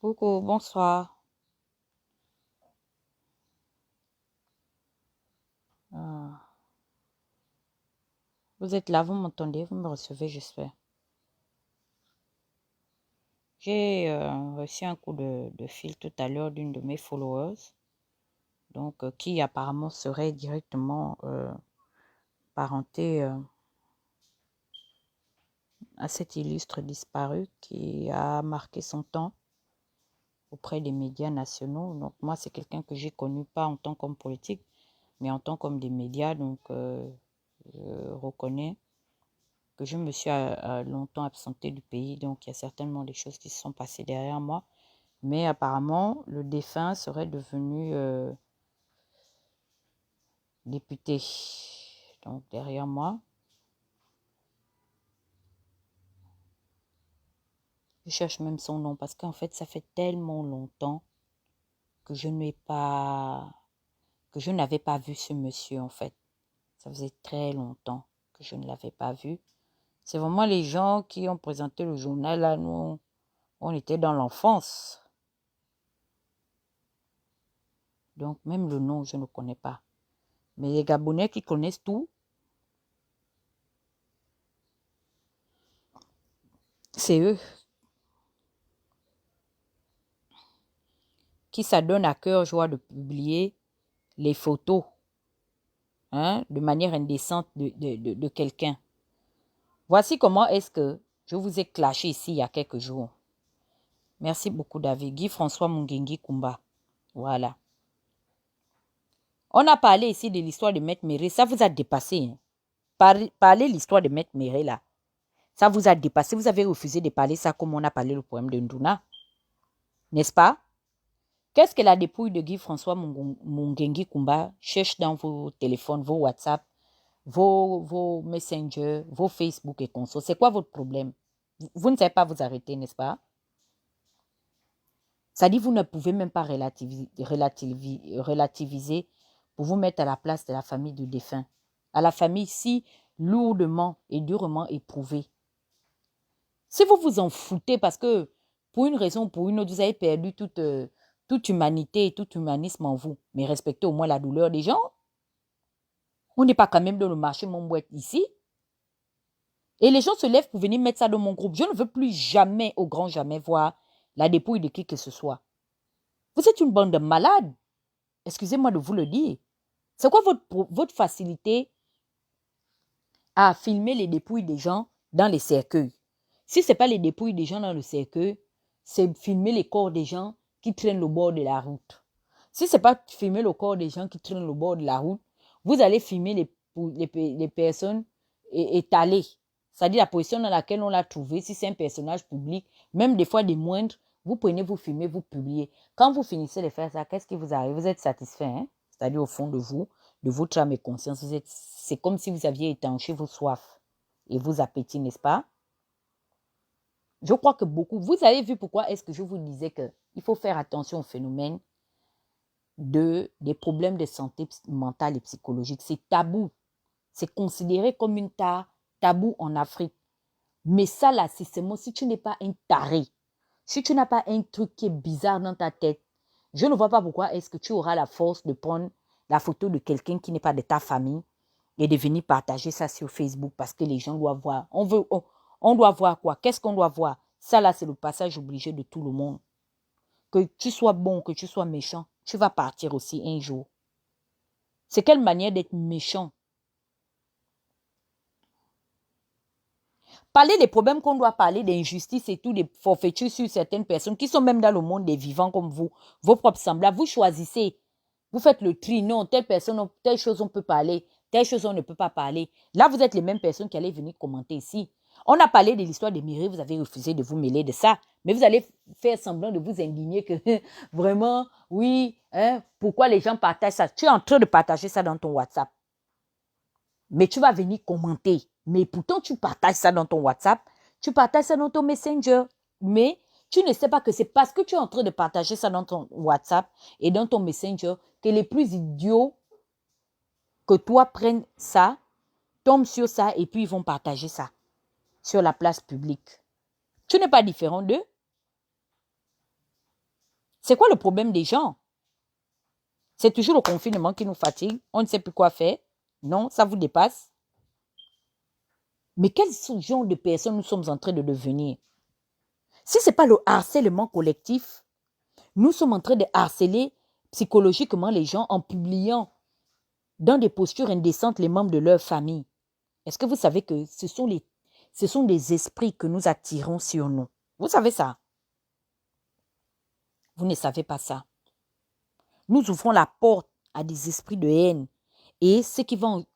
Coucou, bonsoir. Ah, vous êtes là, vous m'entendez, vous me recevez, j'espère. J'ai reçu un coup de fil tout à l'heure d'une de mes followers, donc qui apparemment serait directement parentée à cet illustre disparu qui a marqué son temps auprès des médias nationaux. Donc moi, c'est quelqu'un que j'ai connu pas en tant qu'homme politique, mais en tant qu'homme des médias, donc je reconnais que je me suis longtemps absentée du pays, donc il y a certainement des choses qui se sont passées derrière moi. Mais apparemment, le défunt serait devenu député. Donc derrière moi, je cherche même son nom parce qu'en fait, ça fait tellement longtemps que je n'avais pas vu ce monsieur en fait. Ça faisait très longtemps que je ne l'avais pas vu. C'est vraiment les gens qui ont présenté le journal là, nous, on était dans l'enfance. Donc même le nom, je ne connais pas. Mais les Gabonais qui connaissent tout, c'est eux qui s'adonnent à cœur joie de publier les photos de manière indécente de quelqu'un. Voici comment est-ce que je vous ai clashé ici il y a quelques jours. Merci beaucoup David. Guy François Mungengi Kumba. Voilà. On a parlé ici de l'histoire de Maître Méré. Ça vous a dépassé. Hein? Parler l'histoire de Maître Méré là. Ça vous a dépassé. Vous avez refusé de parler ça comme on a parlé le problème de Nduna. N'est-ce pas? Qu'est-ce que la dépouille de Guy François Mungengi Kumba cherche dans vos téléphones, vos WhatsApp, vos Messenger, vos Facebook et consorts? C'est quoi votre problème? Vous ne savez pas vous arrêter, n'est-ce pas? Ça dit, vous ne pouvez même pas relativiser pour vous mettre à la place de la famille du défunt. À la famille si lourdement et durement éprouvée. Si vous vous en foutez parce que pour une raison ou pour une autre, vous avez perdu toute humanité et tout humanisme en vous, mais respectez au moins la douleur des gens. On n'est pas quand même dans le marché Montbouette ici. Et les gens se lèvent pour venir mettre ça dans mon groupe. Je ne veux plus jamais, au grand jamais, voir la dépouille de qui que ce soit. Vous êtes une bande de malades. Excusez-moi de vous le dire. C'est quoi votre facilité à filmer les dépouilles des gens dans les cercueils? Si ce n'est pas les dépouilles des gens dans le cercueil, c'est filmer les corps des gens qui traînent au bord de la route. Si ce n'est pas filmer le corps des gens qui traînent au bord de la route, vous allez filmer les personnes étalées. C'est-à-dire la position dans laquelle on l'a trouvé. Si c'est un personnage public, même des fois des moindres, vous prenez, vous filmez, vous publiez. Quand vous finissez de faire ça, qu'est-ce qui vous arrive? Vous êtes satisfait, hein? C'est-à-dire au fond de vous, de votre âme et conscience, c'est comme si vous aviez étanché vos soifs et vos appétits, n'est-ce pas? Je crois que beaucoup, vous avez vu pourquoi est-ce que je vous disais qu'il faut faire attention au phénomène des problèmes de santé mentale et psychologique. C'est tabou. C'est considéré comme une tabou en Afrique. Mais ça, là, c'est seulement si tu n'es pas un taré, si tu n'as pas un truc qui est bizarre dans ta tête, je ne vois pas pourquoi est-ce que tu auras la force de prendre la photo de quelqu'un qui n'est pas de ta famille et de venir partager ça sur Facebook parce que les gens doivent voir. On doit voir quoi? Qu'est-ce qu'on doit voir? Ça, là, c'est le passage obligé de tout le monde. Que tu sois bon, que tu sois méchant, tu vas partir aussi un jour. C'est quelle manière d'être méchant? Parler des problèmes qu'on doit parler, d'injustice et tout, des forfaitures sur certaines personnes qui sont même dans le monde des vivants comme vous, vos propres semblables, vous choisissez. Vous faites le tri. Non, telle personne, telle chose on peut parler, telle chose on ne peut pas parler. Là, vous êtes les mêmes personnes qui allaient venir commenter ici. On a parlé de l'histoire des Mireille, vous avez refusé de vous mêler de ça. Mais vous allez faire semblant de vous indigner que vraiment, oui, hein, pourquoi les gens partagent ça? Tu es en train de partager ça dans ton WhatsApp. Mais tu vas venir commenter. Mais pourtant, tu partages ça dans ton WhatsApp, tu partages ça dans ton Messenger. Mais tu ne sais pas que c'est parce que tu es en train de partager ça dans ton WhatsApp et dans ton Messenger que les plus idiots que toi prennent ça, tombent sur ça et puis ils vont partager ça sur la place publique. Tu n'es pas différent d'eux. C'est quoi le problème des gens? C'est toujours le confinement qui nous fatigue. On ne sait plus quoi faire. Non, ça vous dépasse. Mais quel genre de personnes nous sommes en train de devenir? Si ce n'est pas le harcèlement collectif, nous sommes en train de harceler psychologiquement les gens en publiant dans des postures indécentes les membres de leur famille. Est-ce que vous savez que ce sont des esprits que nous attirons sur nous? Vous savez ça? Vous ne savez pas ça. Nous ouvrons la porte à des esprits de haine. Et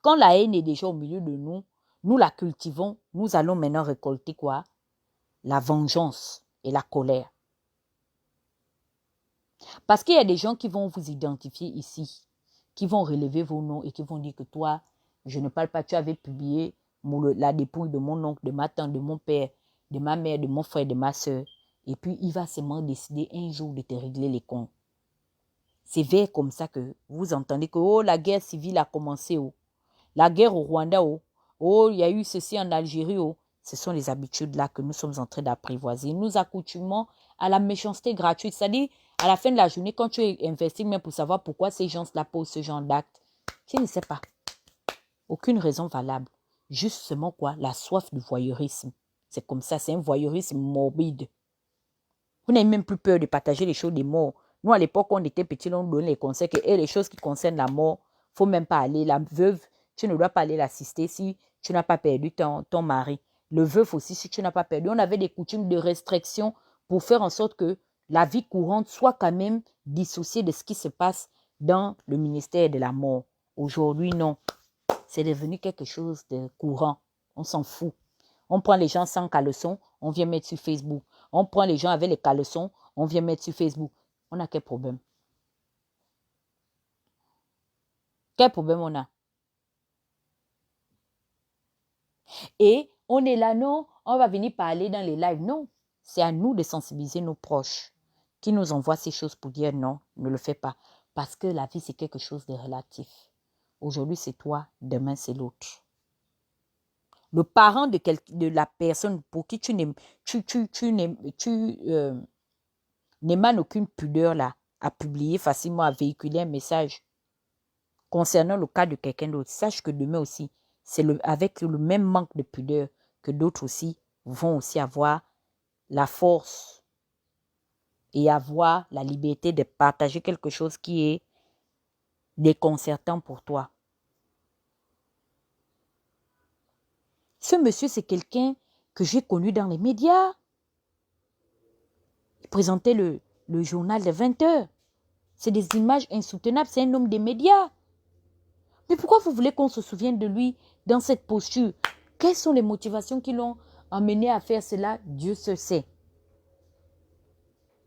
quand la haine est déjà au milieu de nous, nous la cultivons, nous allons maintenant récolter quoi? La vengeance et la colère. Parce qu'il y a des gens qui vont vous identifier ici, qui vont relever vos noms et qui vont dire que toi, je ne parle pas, tu avais publié la dépouille de mon oncle, de ma tante, de mon père, de ma mère, de mon frère, de ma soeur. Et puis, il va seulement décider un jour de te régler les comptes. C'est vers comme ça que vous entendez que oh, la guerre civile a commencé. Oh. La guerre au Rwanda. Oh, oh, il y a eu ceci en Algérie. Oh. Ce sont les habitudes-là que nous sommes en train d'apprivoiser. Nous accoutumons à la méchanceté gratuite. C'est-à-dire, à la fin de la journée, quand tu es investi même pour savoir pourquoi ces gens-là posent ce genre d'actes, tu ne sais pas. Aucune raison valable. Justement quoi? La soif du voyeurisme. C'est comme ça, c'est un voyeurisme morbide. Vous n'avez même plus peur de partager les choses des morts. Nous, à l'époque, on était petits, on donnait les conseils que les choses qui concernent la mort, il ne faut même pas aller. La veuve, tu ne dois pas aller l'assister si tu n'as pas perdu ton mari. Le veuf aussi, si tu n'as pas perdu. On avait des coutumes de restriction pour faire en sorte que la vie courante soit quand même dissociée de ce qui se passe dans le ministère de la mort. Aujourd'hui, non. C'est devenu quelque chose de courant. On s'en fout. On prend les gens sans caleçon, on vient mettre sur Facebook. On prend les gens avec les caleçons, on vient mettre sur Facebook. On a quel problème? Quel problème on a? Et on est là, non, on va venir parler dans les lives. Non, c'est à nous de sensibiliser nos proches qui nous envoient ces choses pour dire non, ne le fais pas. Parce que la vie, c'est quelque chose de relatif. Aujourd'hui, c'est toi, demain, c'est l'autre. Le parent de la personne pour qui tu n'émanes aucune pudeur là, à publier facilement, à véhiculer un message concernant le cas de quelqu'un d'autre, sache que demain aussi, c'est avec le même manque de pudeur que d'autres aussi vont aussi avoir la force et avoir la liberté de partager quelque chose qui est déconcertant pour toi. Ce monsieur, c'est quelqu'un que j'ai connu dans les médias. Il présentait le journal de 20 heures. C'est des images insoutenables. C'est un homme des médias. Mais pourquoi vous voulez qu'on se souvienne de lui dans cette posture? Quelles sont les motivations qui l'ont amené à faire cela? Dieu seul sait.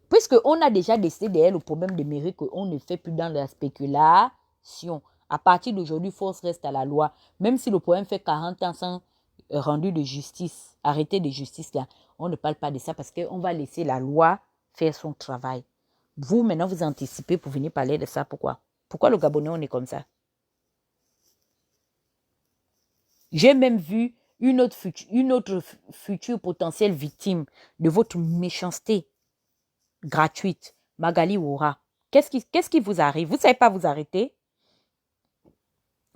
Puisqu'on a déjà décidé derrière le problème de mérite qu'on ne fait plus dans la spéculation. À partir d'aujourd'hui, force reste à la loi. Même si le problème fait 40 ans sans rendu de justice, arrêté de justice, là, on ne parle pas de ça parce qu'on va laisser la loi faire son travail. Vous, maintenant, vous anticipez pour venir parler de ça. Pourquoi? Pourquoi le Gabonais, on est comme ça? J'ai même vu une autre future potentielle victime de votre méchanceté gratuite, Magali Wora. Qu'est-ce qui vous arrive? Vous ne savez pas vous arrêter?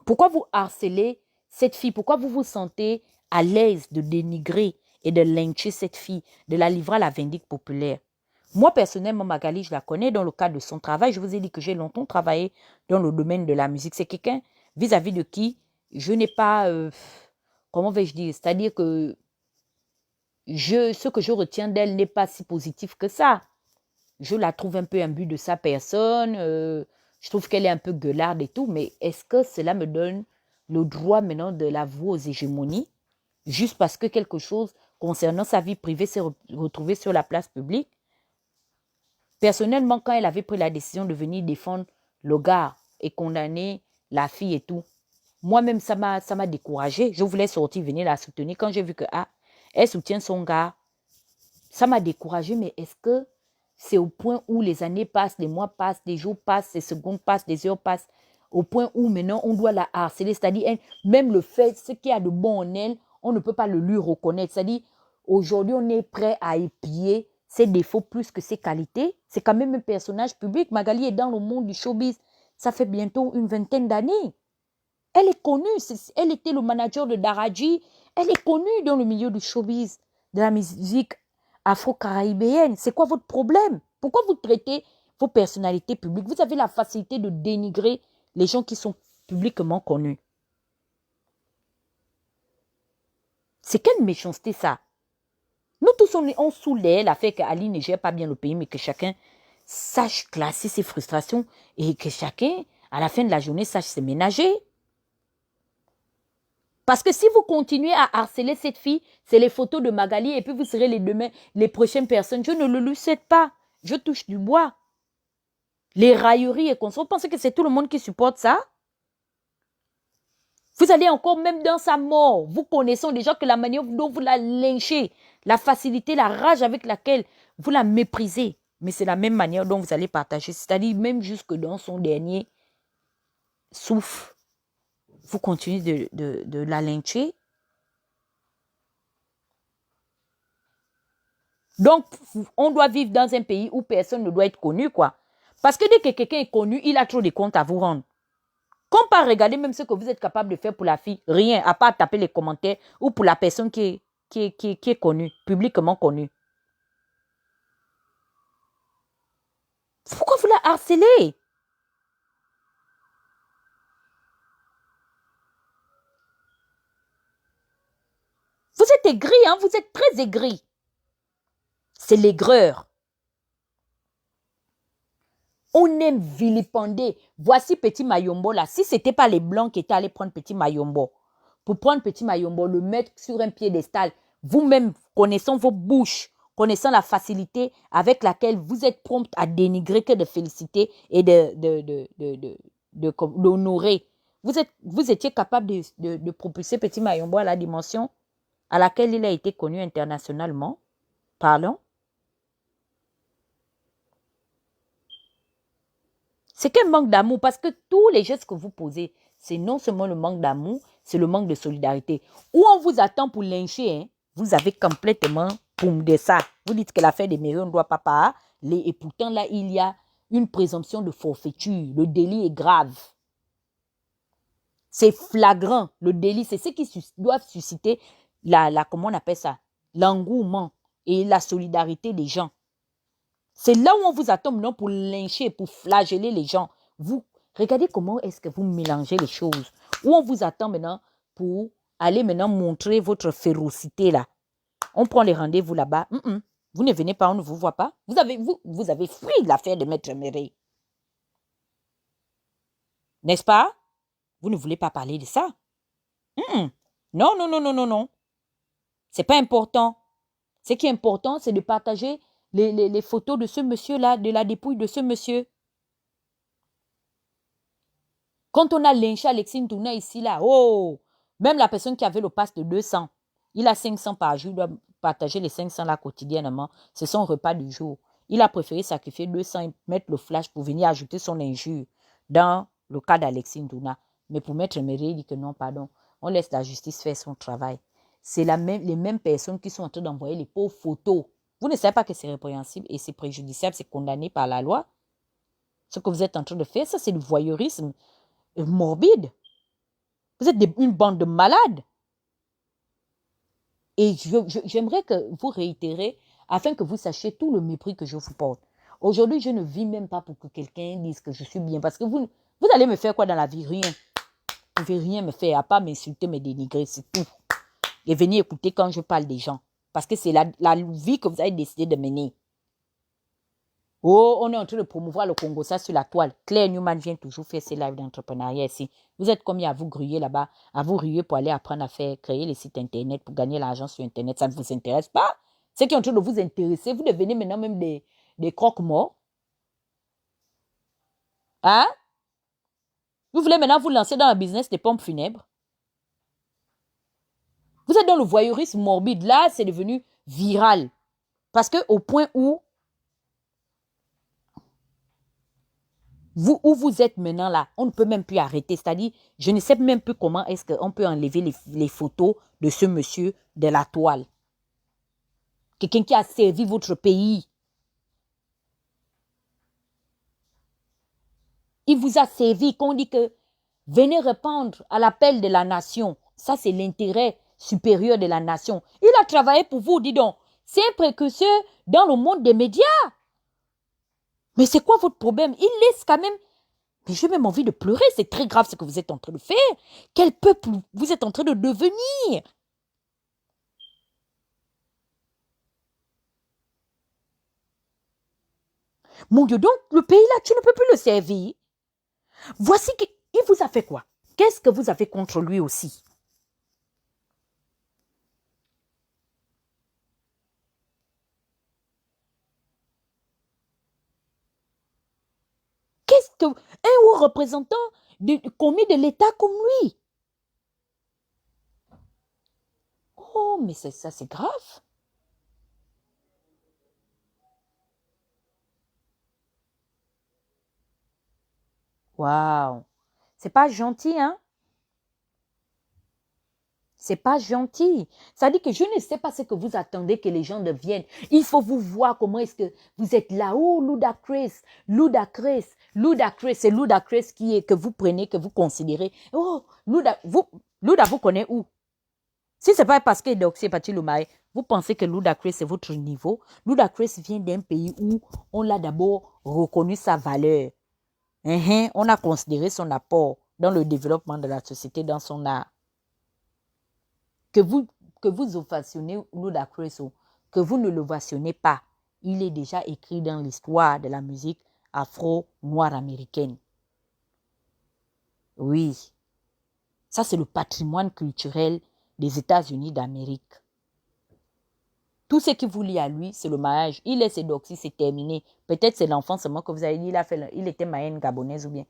Pourquoi vous harcelez cette fille? Pourquoi vous vous sentez à l'aise de dénigrer et de lyncher cette fille, de la livrer à la vindicte populaire? Moi, personnellement, Magali, je la connais dans le cadre de son travail. Je vous ai dit que j'ai longtemps travaillé dans le domaine de la musique. C'est quelqu'un vis-à-vis de qui je n'ai pas... comment vais-je dire? C'est-à-dire que ce que je retiens d'elle n'est pas si positif que ça. Je la trouve un peu imbue de sa personne. Je trouve qu'elle est un peu gueularde et tout. Mais est-ce que cela me donne le droit maintenant de la vouer aux hégémonies? Juste parce que quelque chose concernant sa vie privée s'est retrouvé sur la place publique? Personnellement, quand elle avait pris la décision de venir défendre le gars et condamner la fille et tout, moi-même, ça m'a découragée. Je voulais sortir, venir la soutenir. Quand j'ai vu que elle soutient son gars, ça m'a découragée. Mais est-ce que c'est au point où les années passent, les mois passent, les jours passent, les secondes passent, les heures passent, au point où maintenant on doit la harceler? C'est-à-dire, même le fait, ce qu'il y a de bon en elle, on ne peut pas le lui reconnaître. C'est-à-dire, aujourd'hui, on est prêt à épier ses défauts plus que ses qualités. C'est quand même un personnage public. Magali est dans le monde du showbiz. Ça fait bientôt une vingtaine d'années. Elle est connue. Elle était le manager de Daraji. Elle est connue dans le milieu du showbiz, de la musique afro-caribéenne. C'est quoi votre problème? Pourquoi vous traitez vos personnalités publiques? Vous avez la facilité de dénigrer les gens qui sont publiquement connus. C'est quelle méchanceté ça? Nous tous, on soulève la fait qu'Ali ne gère pas bien le pays, mais que chacun sache classer ses frustrations et que chacun, à la fin de la journée, sache se ménager. Parce que si vous continuez à harceler cette fille, c'est les photos de Magali et puis vous serez les prochaines personnes. Je ne le lui souhaite pas. Je touche du bois. Les railleries et consorts. Vous pensez que c'est tout le monde qui supporte ça? Vous allez encore même dans sa mort. Vous connaissez déjà que la manière dont vous la lynchez, la facilité, la rage avec laquelle vous la méprisez. Mais c'est la même manière dont vous allez partager. C'est-à-dire même jusque dans son dernier souffle. Vous continuez de la lyncher. Donc, on doit vivre dans un pays où personne ne doit être connu, quoi. Parce que dès que quelqu'un est connu, il a trop de comptes à vous rendre. Comme pas regarder même ce que vous êtes capable de faire pour la fille. Rien, à part taper les commentaires ou pour la personne qui est connue, publiquement connue. Pourquoi vous la harcelez? Vous êtes aigri, hein? Vous êtes très aigri. C'est l'aigreur. On aime vilipender. Voici Petit Mayombo là. Si ce n'était pas les Blancs qui étaient allés prendre Petit Mayombo, pour prendre Petit Mayombo, le mettre sur un piédestal, vous-même connaissant vos bouches, connaissant la facilité avec laquelle vous êtes prompt à dénigrer que de féliciter et d'honorer. Vous étiez capable de propulser Petit Mayombo à la dimension à laquelle il a été connu internationalement. Parlons. C'est qu'un manque d'amour parce que tous les gestes que vous posez, c'est non seulement le manque d'amour, c'est le manque de solidarité. Où on vous attend pour lyncher, hein, vous avez complètement poumdé ça. Vous dites que l'affaire des mairies, on ne doit pas parler. Et pourtant, là, il y a une présomption de forfaiture. Le délit est grave. C'est flagrant. Le délit, c'est ce qui doit susciter comment on appelle ça? L'engouement et la solidarité des gens. C'est là où on vous attend maintenant pour lyncher, pour flageller les gens. Vous, regardez comment est-ce que vous mélangez les choses. Où on vous attend maintenant pour aller maintenant montrer votre férocité là. On prend les rendez-vous là-bas. Vous ne venez pas, on ne vous voit pas. Vous avez fui l'affaire de Maître Méré. N'est-ce pas? Vous ne voulez pas parler de ça. Non, non, non, non, non, non. C'est pas important. Ce qui est important, c'est de partager les photos de ce monsieur-là, de la dépouille de ce monsieur. Quand on a lynché Alexis Ntouna ici, là, oh, même la personne qui avait le pass de 200, il a 500 par jour, il doit partager les 500 là quotidiennement. C'est son repas du jour. Il a préféré sacrifier 200 et mettre le flash pour venir ajouter son injure dans le cas d'Alexis Ntouna. Mais pour Maître Méré, il dit que non, pardon, on laisse la justice faire son travail. C'est les mêmes personnes qui sont en train d'envoyer les pauvres photos. Vous ne savez pas que c'est répréhensible et c'est préjudiciable, c'est condamné par la loi. Ce que vous êtes en train de faire, ça c'est du voyeurisme morbide. Vous êtes une bande de malades. Et j'aimerais que vous réitérez afin que vous sachiez tout le mépris que je vous porte. Aujourd'hui, je ne vis même pas pour que quelqu'un dise que je suis bien. Parce que vous allez me faire quoi dans la vie? Rien. Vous ne pouvez rien me faire, à part m'insulter, me dénigrer, c'est tout. Et venir écouter quand je parle des gens. Parce que c'est la vie que vous avez décidé de mener. Oh, on est en train de promouvoir le Congo, ça sur la toile. Claire Newman vient toujours faire ses lives d'entrepreneuriat ici. Vous êtes combien à vous grouiller là-bas, à vous ruer pour aller apprendre à faire, créer les sites Internet, pour gagner l'argent sur Internet. Ça ne vous intéresse pas? Ce qui est en train de vous intéresser, vous devenez maintenant même des croque-morts. Hein? Vous voulez maintenant vous lancer dans le business des pompes funèbres? Vous êtes dans le voyeurisme morbide. Là, c'est devenu viral. Parce qu'au point où vous êtes maintenant là, on ne peut même plus arrêter. C'est-à-dire, je ne sais même plus comment est-ce qu'on peut enlever les photos de ce monsieur de la toile. quelqu'un qui a servi votre pays. Il vous a servi, qu'on dit que venez répondre à l'appel de la nation. Ça, c'est l'intérêt supérieur de la nation. Il a travaillé pour vous, dis donc. C'est un précurseur dans le monde des médias. Mais c'est quoi votre problème? Il laisse quand même... Mais j'ai même envie de pleurer. C'est très grave ce que vous êtes en train de faire. Quel peuple vous êtes en train de devenir? Mon Dieu, donc, le pays-là, tu ne peux plus le servir. Voici qu'il vous a fait quoi? Qu'est-ce que vous avez contre lui aussi? Qu'est-ce que... Un haut représentant commis de l'État comme lui? Oh, mais ça, c'est grave. Waouh. C'est pas gentil, hein? C'est pas gentil. Ça dit que je ne sais pas ce que vous attendez que les gens deviennent. Il faut vous voir comment est-ce que vous êtes là. Oh, Ludacris, Ludacris, Ludacris. C'est Ludacris qui est, que vous prenez, que vous considérez. Oh, Luda, vous connaissez où? Si ce n'est pas parce que Doxy est parti le maï, vous pensez que Ludacris c'est votre niveau. Ludacris vient d'un pays où on l'a d'abord reconnu sa valeur. On a considéré son apport dans le développement de la société, dans son art. Que vous ovationnez Ludacris ou que vous ne l'ovationnez pas, il est déjà écrit dans l'histoire de la musique afro-noire américaine. Oui, ça c'est le patrimoine culturel des États-Unis d'Amérique. Tout ce qui vous lie à lui, c'est le mariage. Il est sédoxy, c'est terminé. Peut-être c'est l'enfant seulement que vous avez dit, il était maïen gabonaise ou bien.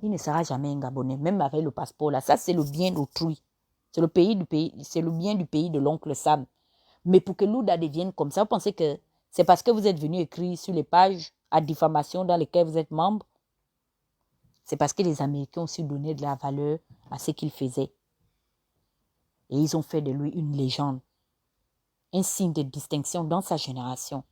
Il ne sera jamais un Gabonais, même avec le passeport là. Ça, c'est le bien d'autrui. C'est le bien du pays de l'oncle Sam. Mais pour que Luda devienne comme ça, vous pensez que c'est parce que vous êtes venu écrire sur les pages à diffamation dans lesquelles vous êtes membre? C'est parce que les Américains ont su donner de la valeur à ce qu'il faisait. Et ils ont fait de lui une légende, un signe de distinction dans sa génération.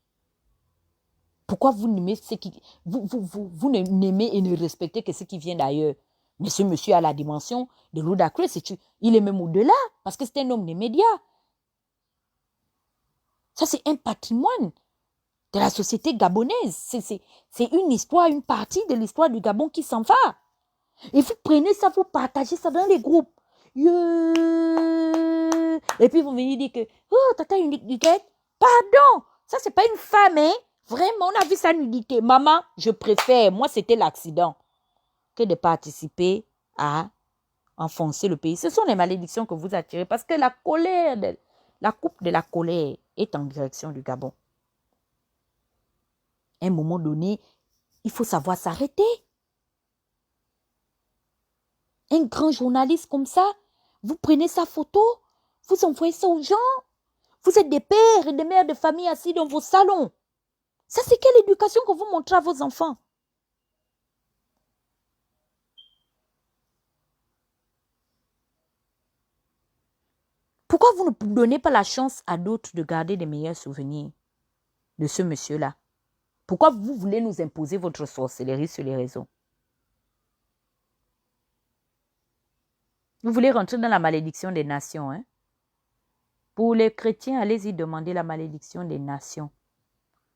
Pourquoi vous n'aimez ce qui... Vous n'aimez et ne respectez que ce qui vient d'ailleurs? Mais ce monsieur a la dimension de Ludacris. Il est même au-delà, parce que c'est un homme des médias. Ça, c'est un patrimoine de la société gabonaise. C'est une histoire, une partie de l'histoire du Gabon qui s'en va. Et vous prenez ça, vous partagez ça dans les groupes. Yeah. Et puis vous venez dire que, oh, tata une nudité. Pardon, ça c'est pas une femme, hein. Vraiment, on a vu sa nudité. Maman, je préfère, moi c'était l'accident, que de participer à enfoncer le pays. Ce sont les malédictions que vous attirez parce que la colère, la coupe de la colère est en direction du Gabon. À un moment donné, il faut savoir s'arrêter. Un grand journaliste comme ça, vous prenez sa photo, vous envoyez ça aux gens. Vous êtes des pères et des mères de famille assis dans vos salons. Ça, c'est quelle éducation que vous montrez à vos enfants? Pourquoi vous ne donnez pas la chance à d'autres de garder des meilleurs souvenirs de ce monsieur-là? Pourquoi vous voulez nous imposer votre sorcellerie sur les réseaux? Vous voulez rentrer dans la malédiction des nations, hein? Pour les chrétiens, allez-y demander la malédiction des nations.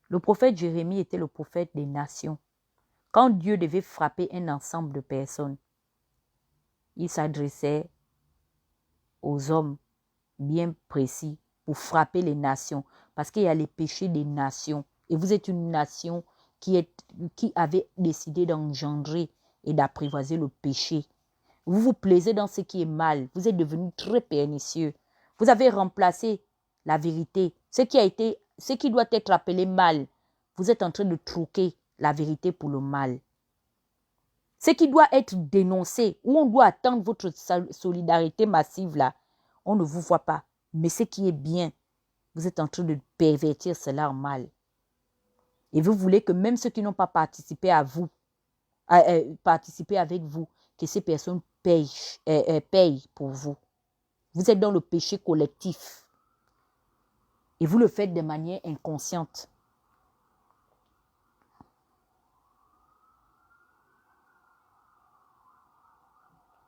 Le prophète Jérémie était le prophète des nations. Quand Dieu devait frapper un ensemble de personnes, il s'adressait aux hommes bien précis pour frapper les nations. Parce qu'il y a les péchés des nations. Et vous êtes une nation qui avait décidé d'engendrer et d'apprivoiser le péché. Vous vous plaisez dans ce qui est mal. Vous êtes devenu très pernicieux. Vous avez remplacé la vérité. Ce qui doit être appelé mal, vous êtes en train de troquer la vérité pour le mal. Ce qui doit être dénoncé, où on doit attendre votre solidarité massive là, on ne vous voit pas. Mais ce qui est bien, vous êtes en train de pervertir cela en mal. Et vous voulez que même ceux qui n'ont pas participé participer avec vous, que ces personnes payent pour vous. Vous êtes dans le péché collectif. Et vous le faites de manière inconsciente.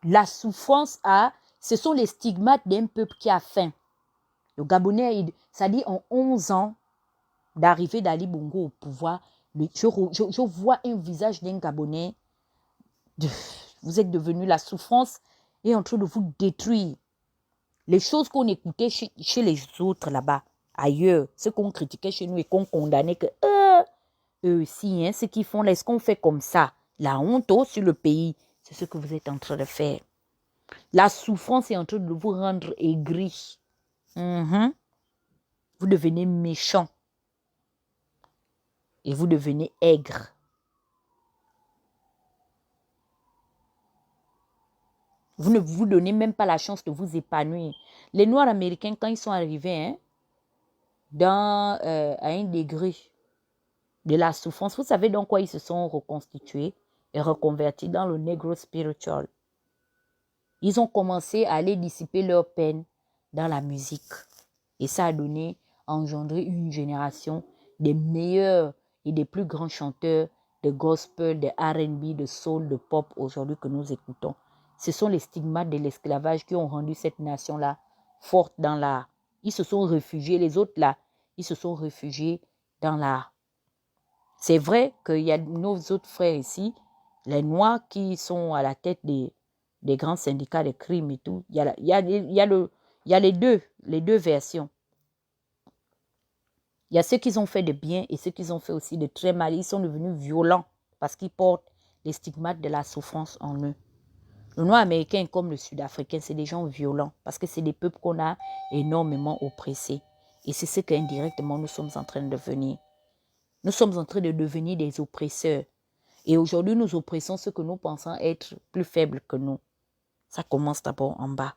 La souffrance ce sont les stigmates d'un peuple qui a faim. Le Gabonais, ça dit en 11 ans d'arrivée d'Ali Bongo au pouvoir, je vois un visage d'un Gabonais. Vous êtes devenu, la souffrance est en train de vous détruire. Les choses qu'on écoutait chez les autres là-bas, ailleurs, ce qu'on critiquait chez nous et qu'on condamnait, que eux aussi, hein, ce qu'ils font, est-ce qu'on fait comme ça? La honte sur le pays, c'est ce que vous êtes en train de faire. La souffrance est en train de vous rendre aigri. Vous devenez méchant. Et vous devenez aigre. Vous ne vous donnez même pas la chance de vous épanouir. Les Noirs américains, quand ils sont arrivés à un degré de la souffrance, vous savez dans quoi ils se sont reconstitués et reconvertis? Dans le Negro Spiritual. Ils ont commencé à aller dissiper leur peine dans la musique. Et ça a engendré une génération des meilleurs et des plus grands chanteurs de gospel, de R&B, de soul, de pop aujourd'hui que nous écoutons. Ce sont les stigmates de l'esclavage qui ont rendu cette nation-là forte dans l'art. Ils se sont réfugiés, les autres là, ils se sont réfugiés dans l'art. C'est vrai qu'il y a nos autres frères ici, les Noirs qui sont à la tête des grands syndicats de crime et tout. Il y a les deux versions. Il y a ceux qui ont fait de bien et ceux qui ont fait aussi de très mal. Ils sont devenus violents parce qu'ils portent les stigmates de la souffrance en eux. Le noir américain comme le sud-africain, c'est des gens violents parce que c'est des peuples qu'on a énormément oppressés. Et c'est ce qu'indirectement nous sommes en train de devenir. Nous sommes en train de devenir des oppresseurs. Et aujourd'hui, nous oppressons ceux que nous pensons être plus faibles que nous. Ça commence d'abord en bas.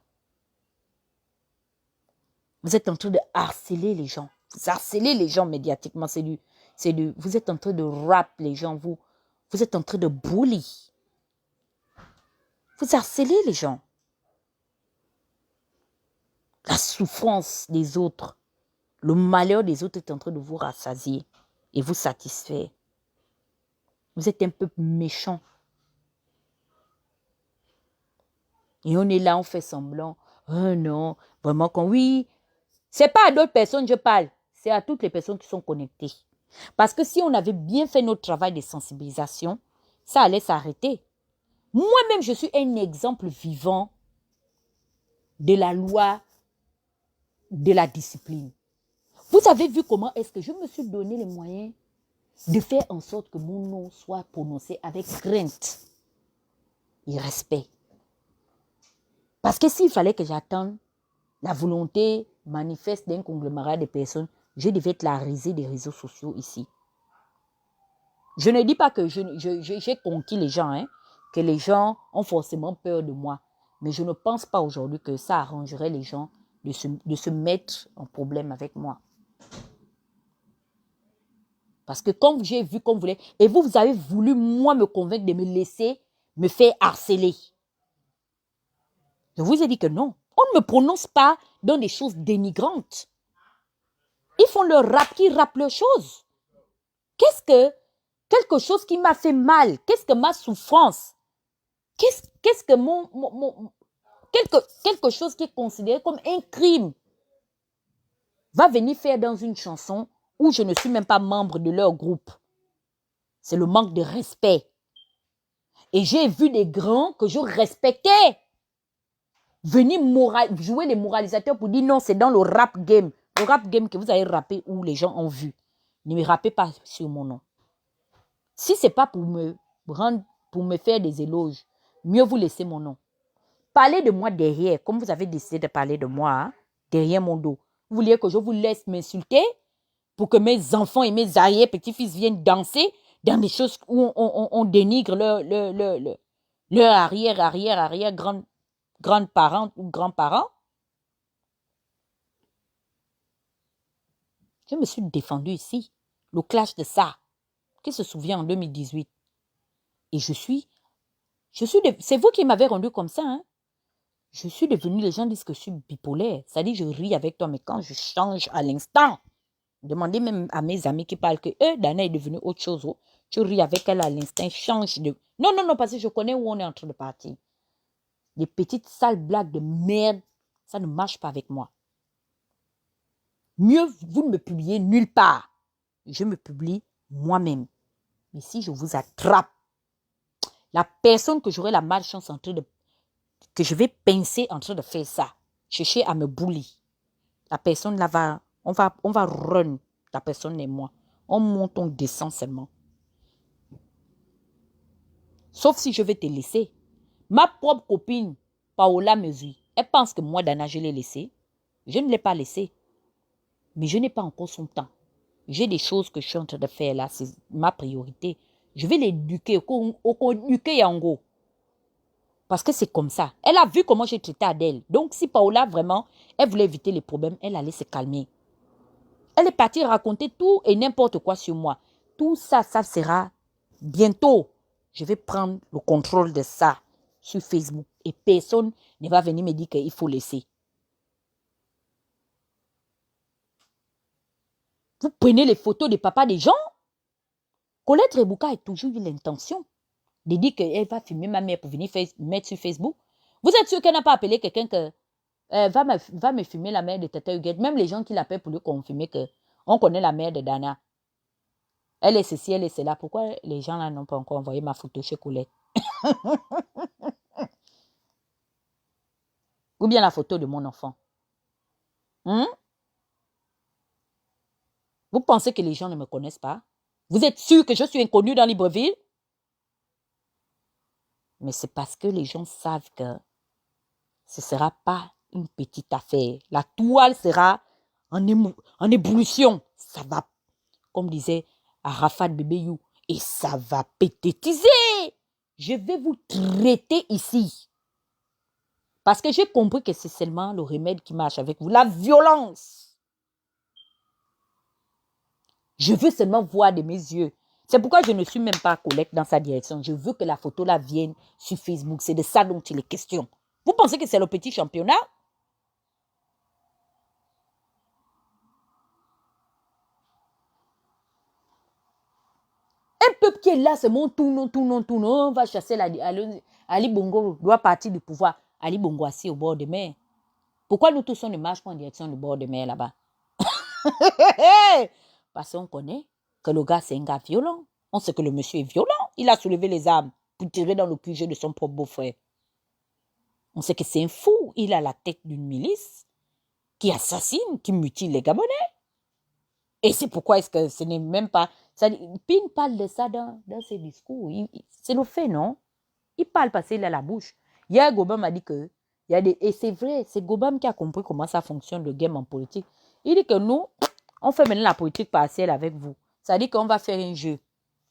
Vous êtes en train de harceler les gens. Vous harcelez les gens médiatiquement. Vous êtes en train de rap les gens. Vous êtes en train de bully. Vous harcelez les gens. La souffrance des autres, le malheur des autres est en train de vous rassasier et vous satisfaire. Vous êtes un peu méchant. Et on est là, on fait semblant. Oh non, vraiment quand oui. C'est pas à d'autres personnes que je parle. C'est à toutes les personnes qui sont connectées. Parce que si on avait bien fait notre travail de sensibilisation, ça allait s'arrêter. Moi-même, je suis un exemple vivant de la loi de la discipline. Vous avez vu comment est-ce que je me suis donné les moyens de faire en sorte que mon nom soit prononcé avec crainte et respect. Parce que s'il fallait que j'attende la volonté manifeste d'un conglomérat de personnes, je devais être la risée des réseaux sociaux ici. Je ne dis pas que j'ai conquis les gens, hein, que les gens ont forcément peur de moi. Mais je ne pense pas aujourd'hui que ça arrangerait les gens de se mettre en problème avec moi. Parce que comme j'ai vu, comme vous voulez, et vous avez voulu, moi, me convaincre de me laisser me faire harceler. Je vous ai dit que non. On ne me prononce pas dans des choses dénigrantes. Ils font leur rap, qui rappent leurs choses. Quelque chose qui m'a fait mal, qu'est-ce que ma souffrance? Qu'est-ce que quelque chose qui est considéré comme un crime va venir faire dans une chanson où je ne suis même pas membre de leur groupe. C'est le manque de respect. Et j'ai vu des grands que je respectais venir jouer les moralisateurs pour dire non, c'est dans le rap game. Le rap game que vous avez rappé où les gens ont vu. Ne me rappez pas sur mon nom. Si ce n'est pas pour me faire des éloges, mieux vous laissez mon nom. Parlez de moi derrière, comme vous avez décidé de parler de moi, hein, derrière mon dos. Vous vouliez que je vous laisse m'insulter pour que mes enfants et mes arrière-petits-fils viennent danser dans des choses où on dénigre leur arrière grands-parents ou grands-parents? Je me suis défendue ici. Le clash de ça, qui se souvient en 2018. Et c'est vous qui m'avez rendu comme ça, hein? Je suis devenue, les gens disent que je suis bipolaire. Ça dit, je ris avec toi, mais quand je change à l'instant, Demandez même à mes amis qui parlent que Dana est devenue autre chose. Oh. Tu ris avec elle à l'instinct, change de... Non, non, non, parce que je connais où on est en train de partir. Les petites sales blagues de merde, ça ne marche pas avec moi. Mieux, vous ne me publiez nulle part. Je me publie moi-même. Mais si je vous attrape, la personne que j'aurai la malchance en train de... que je vais pincer en train de faire ça, chercher à me bully, la personne là va... On va run, la personne et moi. On monte, on descend seulement. Sauf si je vais te laisser. Ma propre copine, Paola Mesure, elle pense que moi, Dana, je l'ai laissée. Je ne l'ai pas laissée. Mais je n'ai pas encore son temps. J'ai des choses que je suis en train de faire là. C'est ma priorité. Je vais l'éduquer. Éduquer Yango. Parce que c'est comme ça. Elle a vu comment j'ai traité Adèle. Donc, si Paola, vraiment, elle voulait éviter les problèmes, elle allait se calmer. Elle est partie raconter tout et n'importe quoi sur moi. Tout ça, ça sera bientôt. Je vais prendre le contrôle de ça sur Facebook. Et personne ne va venir me dire qu'il faut laisser. Vous prenez les photos des papas des gens. Colette Rebouka a toujours eu l'intention de dire qu'elle va filmer ma mère pour venir mettre sur Facebook. Vous êtes sûr qu'elle n'a pas appelé quelqu'un que va me filmer la mère de Tata Huguette. Même les gens qui l'appellent pour lui confirmer qu'on connaît la mère de Dana. Elle est ceci, elle est cela. Pourquoi les gens là n'ont pas encore envoyé ma photo chez Colette? Ou bien la photo de mon enfant. Vous pensez que les gens ne me connaissent pas? Vous êtes sûr que je suis inconnue dans Libreville? Mais c'est parce que les gens savent que ce ne sera pas une petite affaire. La toile sera en ébullition. Ça va, comme disait Arafat Bébéyou, et ça va pététiser. Je vais vous traiter ici. Parce que j'ai compris que c'est seulement le remède qui marche avec vous. La violence. Je veux seulement voir de mes yeux. C'est pourquoi je ne suis même pas Colette dans sa direction. Je veux que la photo là vienne sur Facebook. C'est de ça dont il est question. Vous pensez que c'est le petit championnat? Un peuple qui est là, c'est mon tout non. On va chasser Ali Bongo doit partir du pouvoir. Ali Bongo assis au bord de mer. Pourquoi nous tous on ne marche pas en direction du bord de mer là-bas? Parce qu'on connaît que le gars c'est un gars violent. On sait que le monsieur est violent. Il a soulevé les armes pour tirer dans le QG de son propre beau-frère. On sait que c'est un fou. Il a la tête d'une milice qui assassine, qui mutile les Gabonais. Et c'est pourquoi est-ce que ce n'est même pas... Ping parle de ça dans ses discours. C'est le fait, non? Il parle parce qu'il a la bouche. Hier, Gobam m'a dit que... Et c'est vrai, c'est Gobam qui a compris comment ça fonctionne, le game en politique. Il dit que nous, on fait maintenant la politique partielle avec vous. Ça dit qu'on va faire un jeu.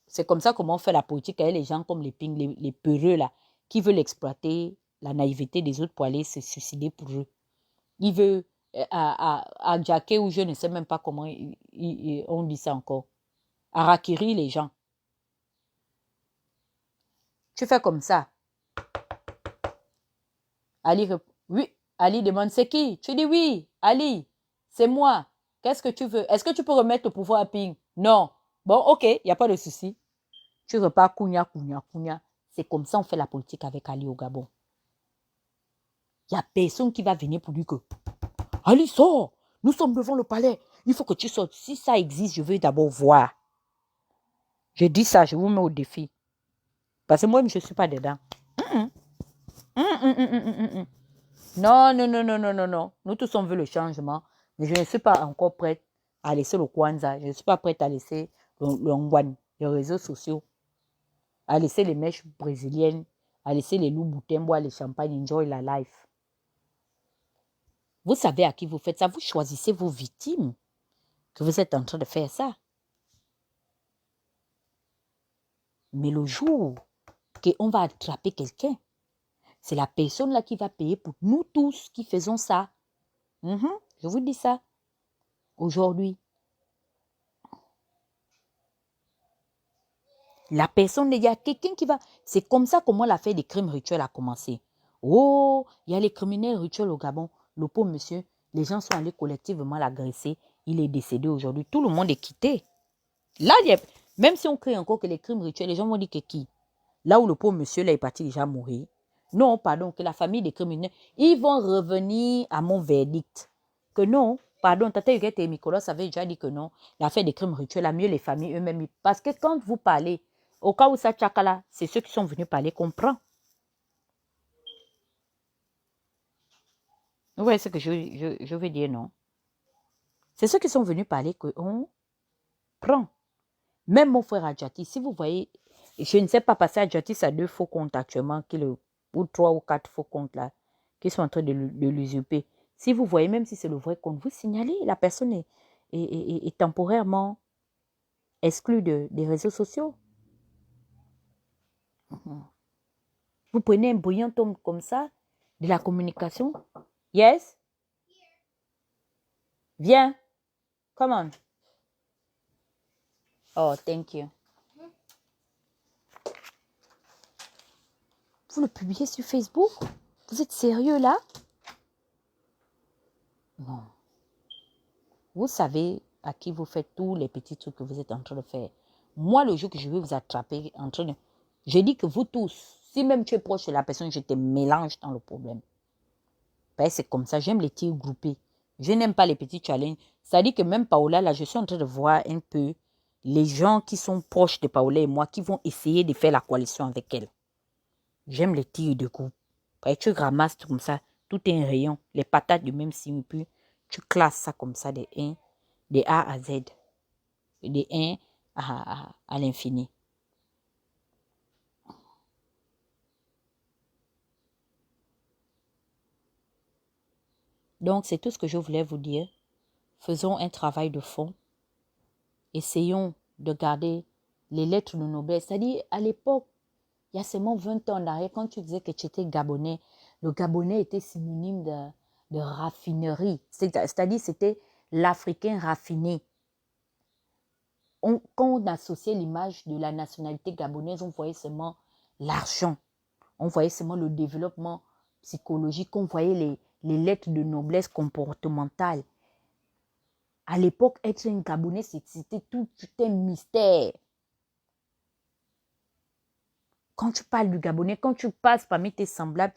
C'est comme ça comment on fait la politique avec les gens comme les Ping, les peureux là, qui veulent exploiter la naïveté des autres pour aller se suicider pour eux. Il veut... à Jacké ou je ne sais même pas comment on dit ça encore. Harakiri les gens. Tu fais comme ça. Ali répond, oui. Ali demande, c'est qui? Tu dis oui. Ali, c'est moi. Qu'est-ce que tu veux? Est-ce que tu peux remettre le pouvoir à Ping? Non. Bon, ok, il n'y a pas de souci. Tu repars, Kounia. C'est comme ça on fait la politique avec Ali au Gabon. Il n'y a personne qui va venir pour dire que Ali, sors. Nous sommes devant le palais. Il faut que tu sortes. Si ça existe, je veux d'abord voir. Je dis ça, je vous mets au défi. Parce que moi, je ne suis pas dedans. Non. Nous tous, on veut le changement. Mais je ne suis pas encore prête à laisser le Kwanzaa. Je ne suis pas prête à laisser le Ngwan, les réseaux sociaux. À laisser les mèches brésiliennes. À laisser les loups boutembois, les champagnes, enjoy la life. Vous savez à qui vous faites ça. Vous choisissez vos victimes que vous êtes en train de faire ça. Mais le jour qu'on va attraper quelqu'un, c'est la personne là qui va payer pour nous tous qui faisons ça. Je vous dis ça. Aujourd'hui. La personne, il y a quelqu'un qui va... C'est comme ça comment l'affaire des crimes rituels a commencé. Oh, il y a les criminels rituels au Gabon. Le pauvre monsieur, les gens sont allés collectivement l'agresser il est décédé aujourd'hui. Tout le monde est quitté. Là, même si on crée encore que les crimes rituels, les gens vont dire que qui? Là où le pauvre monsieur là est parti déjà mourir. Non, pardon, que la famille des criminels, ils vont revenir à mon verdict. Que non, pardon, Tata Huguette et Nicolas avaient déjà dit que non, l'affaire des crimes rituels, à mieux les familles eux-mêmes. Parce que quand vous parlez, au cas où ça tchakala, c'est ceux qui sont venus parler qu'on prend. Vous voyez ce que je veux dire, non? C'est ceux qui sont venus parler qu'on prend. Même mon frère Adjati, si vous voyez, je ne sais pas passer Adjati, ça a 2 faux comptes actuellement, ou 3 ou 4 faux comptes là, qui sont en train de l'usurper. Si vous voyez, même si c'est le vrai compte, vous signalez, la personne est temporairement exclue des réseaux sociaux. Vous prenez un brillant homme comme ça, de la communication. Yes? Viens. Come on. Oh, thank you. Vous le publiez sur Facebook? Vous êtes sérieux là? Non. Vous savez à qui vous faites tous les petits trucs que vous êtes en train de faire. Moi, le jour que je vais vous attraper en train de... Je dis que vous tous, si même tu es proche de la personne, je te mélange dans le problème. Ben, c'est comme ça, j'aime les tirs groupés. Je n'aime pas les petits challenges. Ça dit que même Paola, là, je suis en train de voir un peu les gens qui sont proches de Paola et moi qui vont essayer de faire la coalition avec elle. J'aime les tirs de groupe. Ben, tu ramasses comme ça, tout est un rayon, les patates du même signe, puis tu classes ça comme ça de A à Z, de 1 à l'infini. Donc, c'est tout ce que je voulais vous dire. Faisons un travail de fond. Essayons de garder les lettres de noblesse. C'est-à-dire, à l'époque, il y a seulement 20 ans en arrière, quand tu disais que tu étais Gabonais, le Gabonais était synonyme de raffinerie. C'est-à-dire, c'était l'Africain raffiné. Quand on associait l'image de la nationalité gabonaise, on voyait seulement l'argent. On voyait seulement le développement psychologique. On voyait les lettres de noblesse comportementale. À l'époque, être un Gabonais, c'était tout un mystère. Quand tu parles du Gabonais, quand tu passes parmi tes semblables,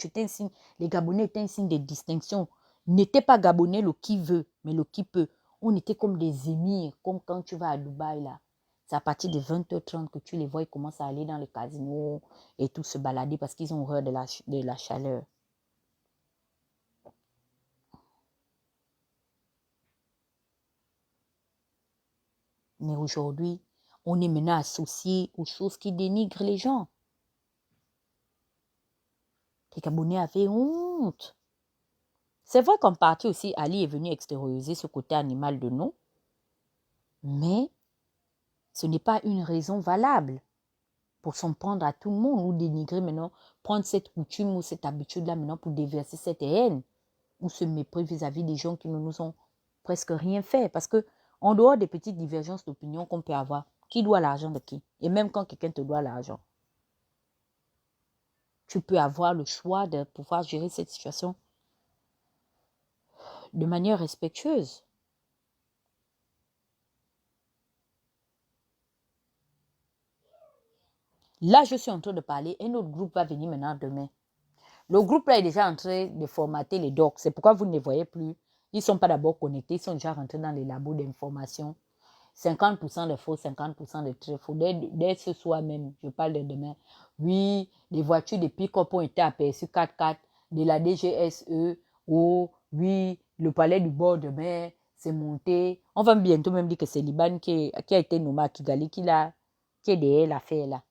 les Gabonais étaient un signe de distinction. N'était pas Gabonais le qui veut, mais le qui peut. On était comme des émirs, comme quand tu vas à Dubaï, là. C'est à partir de 20h30 que tu les vois, ils commencent à aller dans les casinos et tout se balader parce qu'ils ont horreur de la chaleur. Mais aujourd'hui, on est maintenant associé aux choses qui dénigrent les gens. Les Gabonais avaient honte. C'est vrai qu'en partie aussi, Ali est venu extérioriser ce côté animal de nous, mais ce n'est pas une raison valable pour s'en prendre à tout le monde ou dénigrer maintenant, prendre cette coutume ou cette habitude-là maintenant pour déverser cette haine ou ce mépris vis-à-vis des gens qui ne nous ont presque rien fait. Parce que en dehors des petites divergences d'opinion qu'on peut avoir, qui doit l'argent de qui? Et même quand quelqu'un te doit l'argent, tu peux avoir le choix de pouvoir gérer cette situation de manière respectueuse. Là, je suis en train de parler. Un autre groupe va venir maintenant demain. Le groupe là est déjà en train de formater les docs. C'est pourquoi vous ne les voyez plus. Ils ne sont pas d'abord connectés. Ils sont déjà rentrés dans les labos d'information. 50% de faux, 50% de très faux. Dès ce soir même, je parle de demain. Oui, les voitures de pick-up ont été aperçues 4x4 de la DGSE. Oh, oui, le palais du bord de mer s'est monté. On va bientôt même dire que c'est Liban qui a été nommé à Kigali, qui est derrière l'affaire là,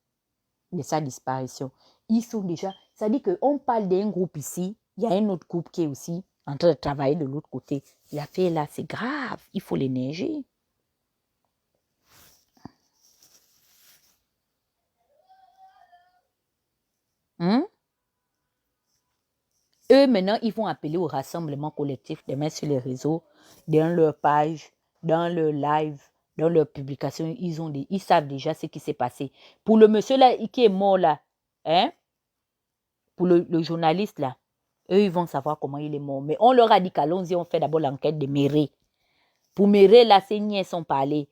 de sa disparition. Ils sont déjà... Ça dit qu'on parle d'un groupe ici, il y a un autre groupe qui est aussi en train de travailler de l'autre côté. L'affaire là, c'est grave. Il faut les neiger. Eux, maintenant, ils vont appeler au rassemblement collectif demain sur les réseaux, dans leur page, dans leur live, dans leur publication. Ils savent déjà ce qui s'est passé. Pour le monsieur là qui est mort là, hein, pour le journaliste là, eux, ils vont savoir comment il est mort. Mais on leur a dit qu'allons-y, on fait d'abord l'enquête de mairie. Pour Méré, là, ces niais sont parlés.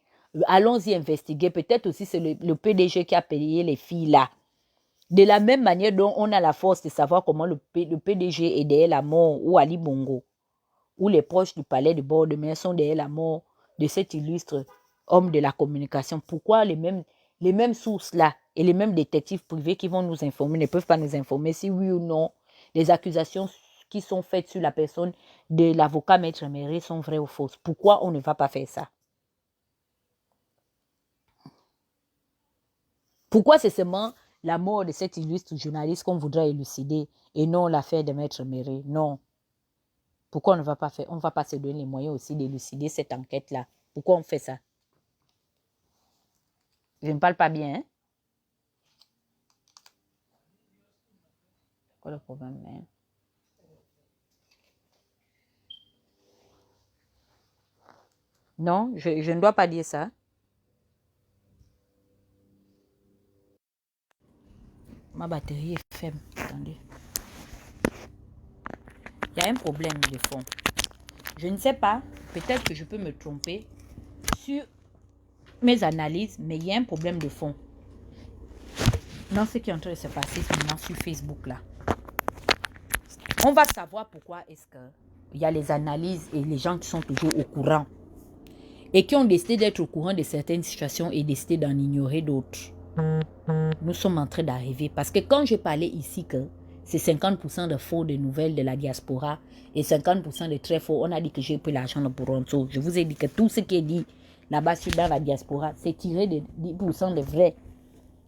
Allons-y investiguer. Peut-être aussi c'est le PDG qui a payé les filles là. De la même manière dont on a la force de savoir comment le PDG est derrière la mort ou Ali Bongo, ou les proches du palais de bord de mer sont derrière la mort de cet illustre homme de la communication. Pourquoi les mêmes sources là et les mêmes détectives privés qui vont nous informer ne peuvent pas nous informer si oui ou non les accusations qui sont faites sur la personne de l'avocat Maître Méré sont vraies ou fausses? Pourquoi on ne va pas faire ça? Pourquoi c'est seulement la mort de cet illustre journaliste qu'on voudrait élucider et non l'affaire de Maître Méré? Non. Pourquoi on ne va pas faire? On ne va pas se donner les moyens aussi d'élucider cette enquête-là. Pourquoi on fait ça? Je ne parle pas bien, hein? C'est quoi le problème, hein? Non, je ne dois pas dire ça. Ma batterie est faible. Attendez. Il y a un problème de fond. Je ne sais pas, peut-être que je peux me tromper sur mes analyses, mais il y a un problème de fond dans ce qui est en train de se passer maintenant sur Facebook là. On va savoir pourquoi est-ce qu'il y a les analyses et les gens qui sont toujours au courant et qui ont décidé d'être au courant de certaines situations et décidé d'en ignorer d'autres. Nous sommes en train d'arriver parce que quand je parlais ici que c'est 50% de faux de nouvelles de la diaspora et 50% de très faux, on a dit que j'ai pris l'argent de Toronto. Je vous ai dit que tout ce qui est dit là-bas dans la diaspora, c'est tiré de 10% de vrai.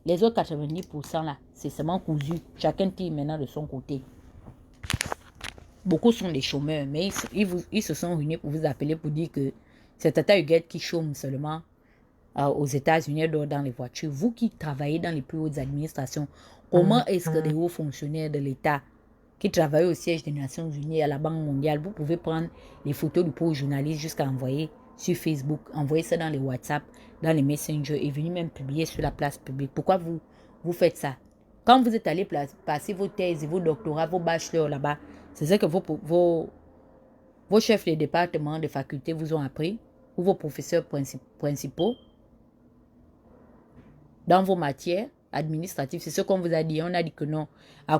Les autres 90% là, c'est seulement cousu. Chacun tire maintenant de son côté. Beaucoup sont des chômeurs, mais ils se sont réunis pour vous appeler pour dire que c'est Tata Huguette qui chôme seulement aux États-Unis, dans les voitures. Vous qui travaillez dans les plus hautes administrations, comment est-ce que des hauts fonctionnaires de l'État qui travaillent au siège des Nations Unies à la Banque mondiale, vous pouvez prendre les photos du pauvre journaliste jusqu'à envoyer sur Facebook, envoyer ça dans les WhatsApp, dans les Messenger et venir même publier sur la place publique? Pourquoi vous faites ça? Quand vous êtes allé passer vos thèses et vos doctorats, vos bachelors là-bas, c'est ça que vos chefs de département, de faculté vous ont appris, ou vos professeurs principaux, dans vos matières administratives. C'est ce qu'on vous a dit. On a dit que non.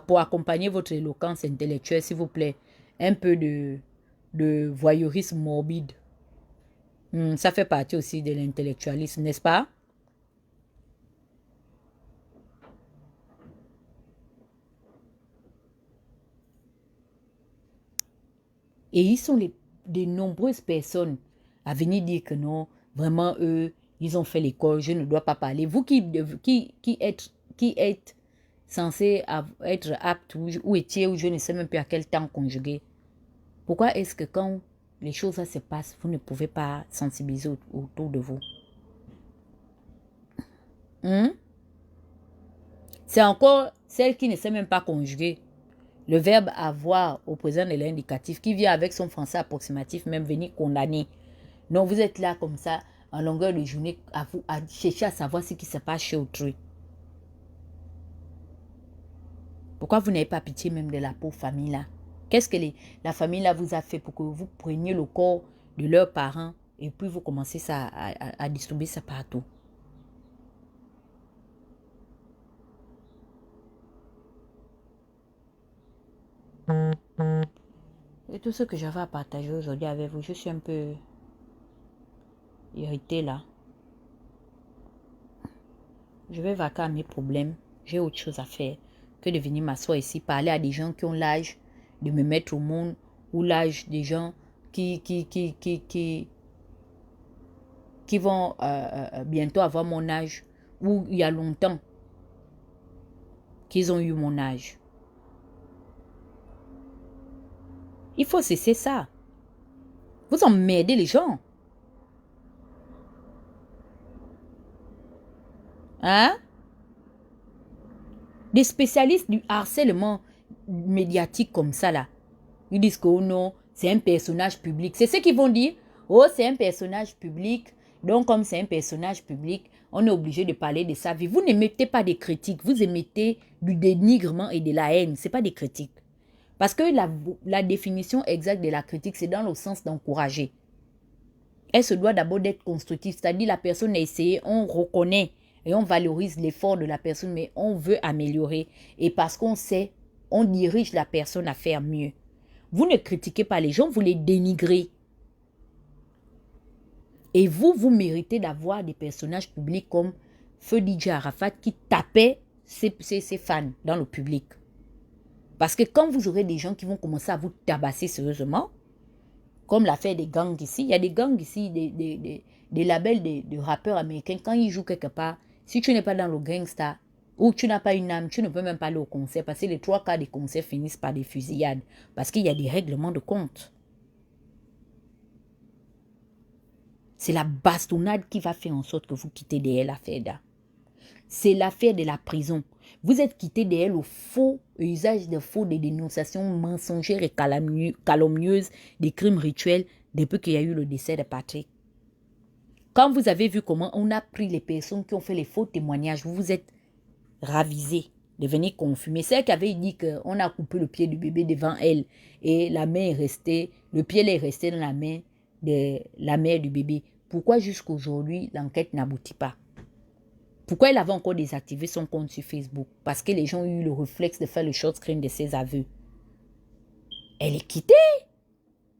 Pour accompagner votre éloquence intellectuelle, s'il vous plaît, un peu de voyeurisme morbide. Ça fait partie aussi de l'intellectualisme, n'est-ce pas? Et ils sont de nombreuses personnes à venir dire que non, vraiment, eux, ils ont fait l'école, je ne dois pas parler. Vous qui êtes censé être apte ou étiez, ou je ne sais même plus à quel temps conjugué, pourquoi est-ce que quand les choses se passent, vous ne pouvez pas sensibiliser autour de vous? C'est encore celle qui ne sait même pas conjuguer. Le verbe avoir au présent de l'indicatif qui vient avec son français approximatif même venir condamner. Non, vous êtes là comme ça en longueur de journée à chercher à savoir ce qui se passe chez autrui. Pourquoi vous n'avez pas pitié même de la pauvre famille là? Qu'est-ce que la famille là vous a fait pour que vous preniez le corps de leurs parents et puis vous commencez ça à distribuer ça partout? Et tout ce que j'avais à partager aujourd'hui avec vous, je suis un peu irritée là. Je vais vaquer à mes problèmes. J'ai autre chose à faire que de venir m'asseoir ici, parler à des gens qui ont l'âge de me mettre au monde ou l'âge des gens qui vont bientôt avoir mon âge ou il y a longtemps qu'ils ont eu mon âge. Il faut cesser ça. Vous emmerdez les gens. Hein? Des spécialistes du harcèlement médiatique comme ça là. Ils disent que oh non, c'est un personnage public. C'est ce qu'ils vont dire. Oh, c'est un personnage public. Donc, comme c'est un personnage public, on est obligé de parler de sa vie. Vous n'émettez pas des critiques. Vous émettez du dénigrement et de la haine. Ce n'est pas des critiques. Parce que la définition exacte de la critique, c'est dans le sens d'encourager. Elle se doit d'abord d'être constructive. C'est-à-dire la personne a essayé, on reconnaît et on valorise l'effort de la personne, mais on veut améliorer. Et parce qu'on sait, on dirige la personne à faire mieux. Vous ne critiquez pas les gens, vous les dénigrez. Et vous, vous méritez d'avoir des personnages publics comme Feu DJ Arafat qui tapait ses fans dans le public. Parce que quand vous aurez des gens qui vont commencer à vous tabasser sérieusement, comme l'affaire des gangs ici, il y a des gangs ici, des labels de rappeurs américains, quand ils jouent quelque part, si tu n'es pas dans le gangsta, ou tu n'as pas une âme, tu ne peux même pas aller au concert, parce que les 3 quarts des concerts finissent par des fusillades, parce qu'il y a des règlements de compte. C'est la bastonnade qui va faire en sorte que vous quittez derrière l'affaire d'A. C'est l'affaire de la prison. Vous êtes quitté derrière le faux usage de faux, des dénonciations mensongères et calomnieuses, des crimes rituels, depuis qu'il y a eu le décès de Patrick. Quand vous avez vu comment on a pris les personnes qui ont fait les faux témoignages, vous vous êtes ravisé, devenez confus. Celle qui avait dit qu'on a coupé le pied du bébé devant elle et la main est restée, le pied est resté dans la main de la mère du bébé. Pourquoi jusqu'à aujourd'hui l'enquête n'aboutit pas? Pourquoi elle avait encore désactivé son compte sur Facebook? Parce que les gens ont eu le réflexe de faire le short screen de ses aveux. Elle est quittée.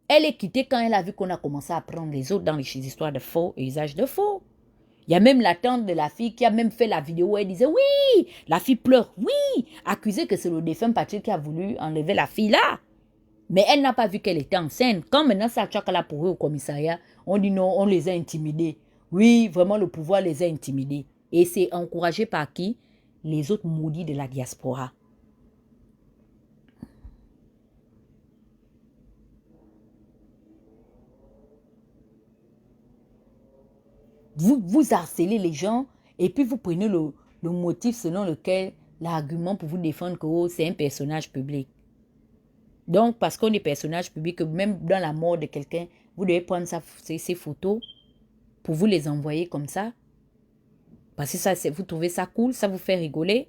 Elle est quittée quand elle a vu qu'on a commencé à prendre les autres dans les histoires de faux et usage de faux. Il y a même la tante de la fille qui a même fait la vidéo où elle disait oui, la fille pleure, oui, accusée que c'est le défunt Patrick qui a voulu enlever la fille là. Mais elle n'a pas vu qu'elle était enceinte. Quand maintenant ça choque là pour eux au commissariat, on dit non, on les a intimidés. Oui, vraiment le pouvoir les a intimidés. Et c'est encouragé par qui? Les autres maudits de la diaspora. Vous harcelez les gens et puis vous prenez le motif selon lequel l'argument pour vous défendre que oh, c'est un personnage public. Donc, parce qu'on est personnage public, même dans la mort de quelqu'un, vous devez prendre ces photos pour vous les envoyer comme ça. Parce que ça, vous trouvez ça cool, ça vous fait rigoler.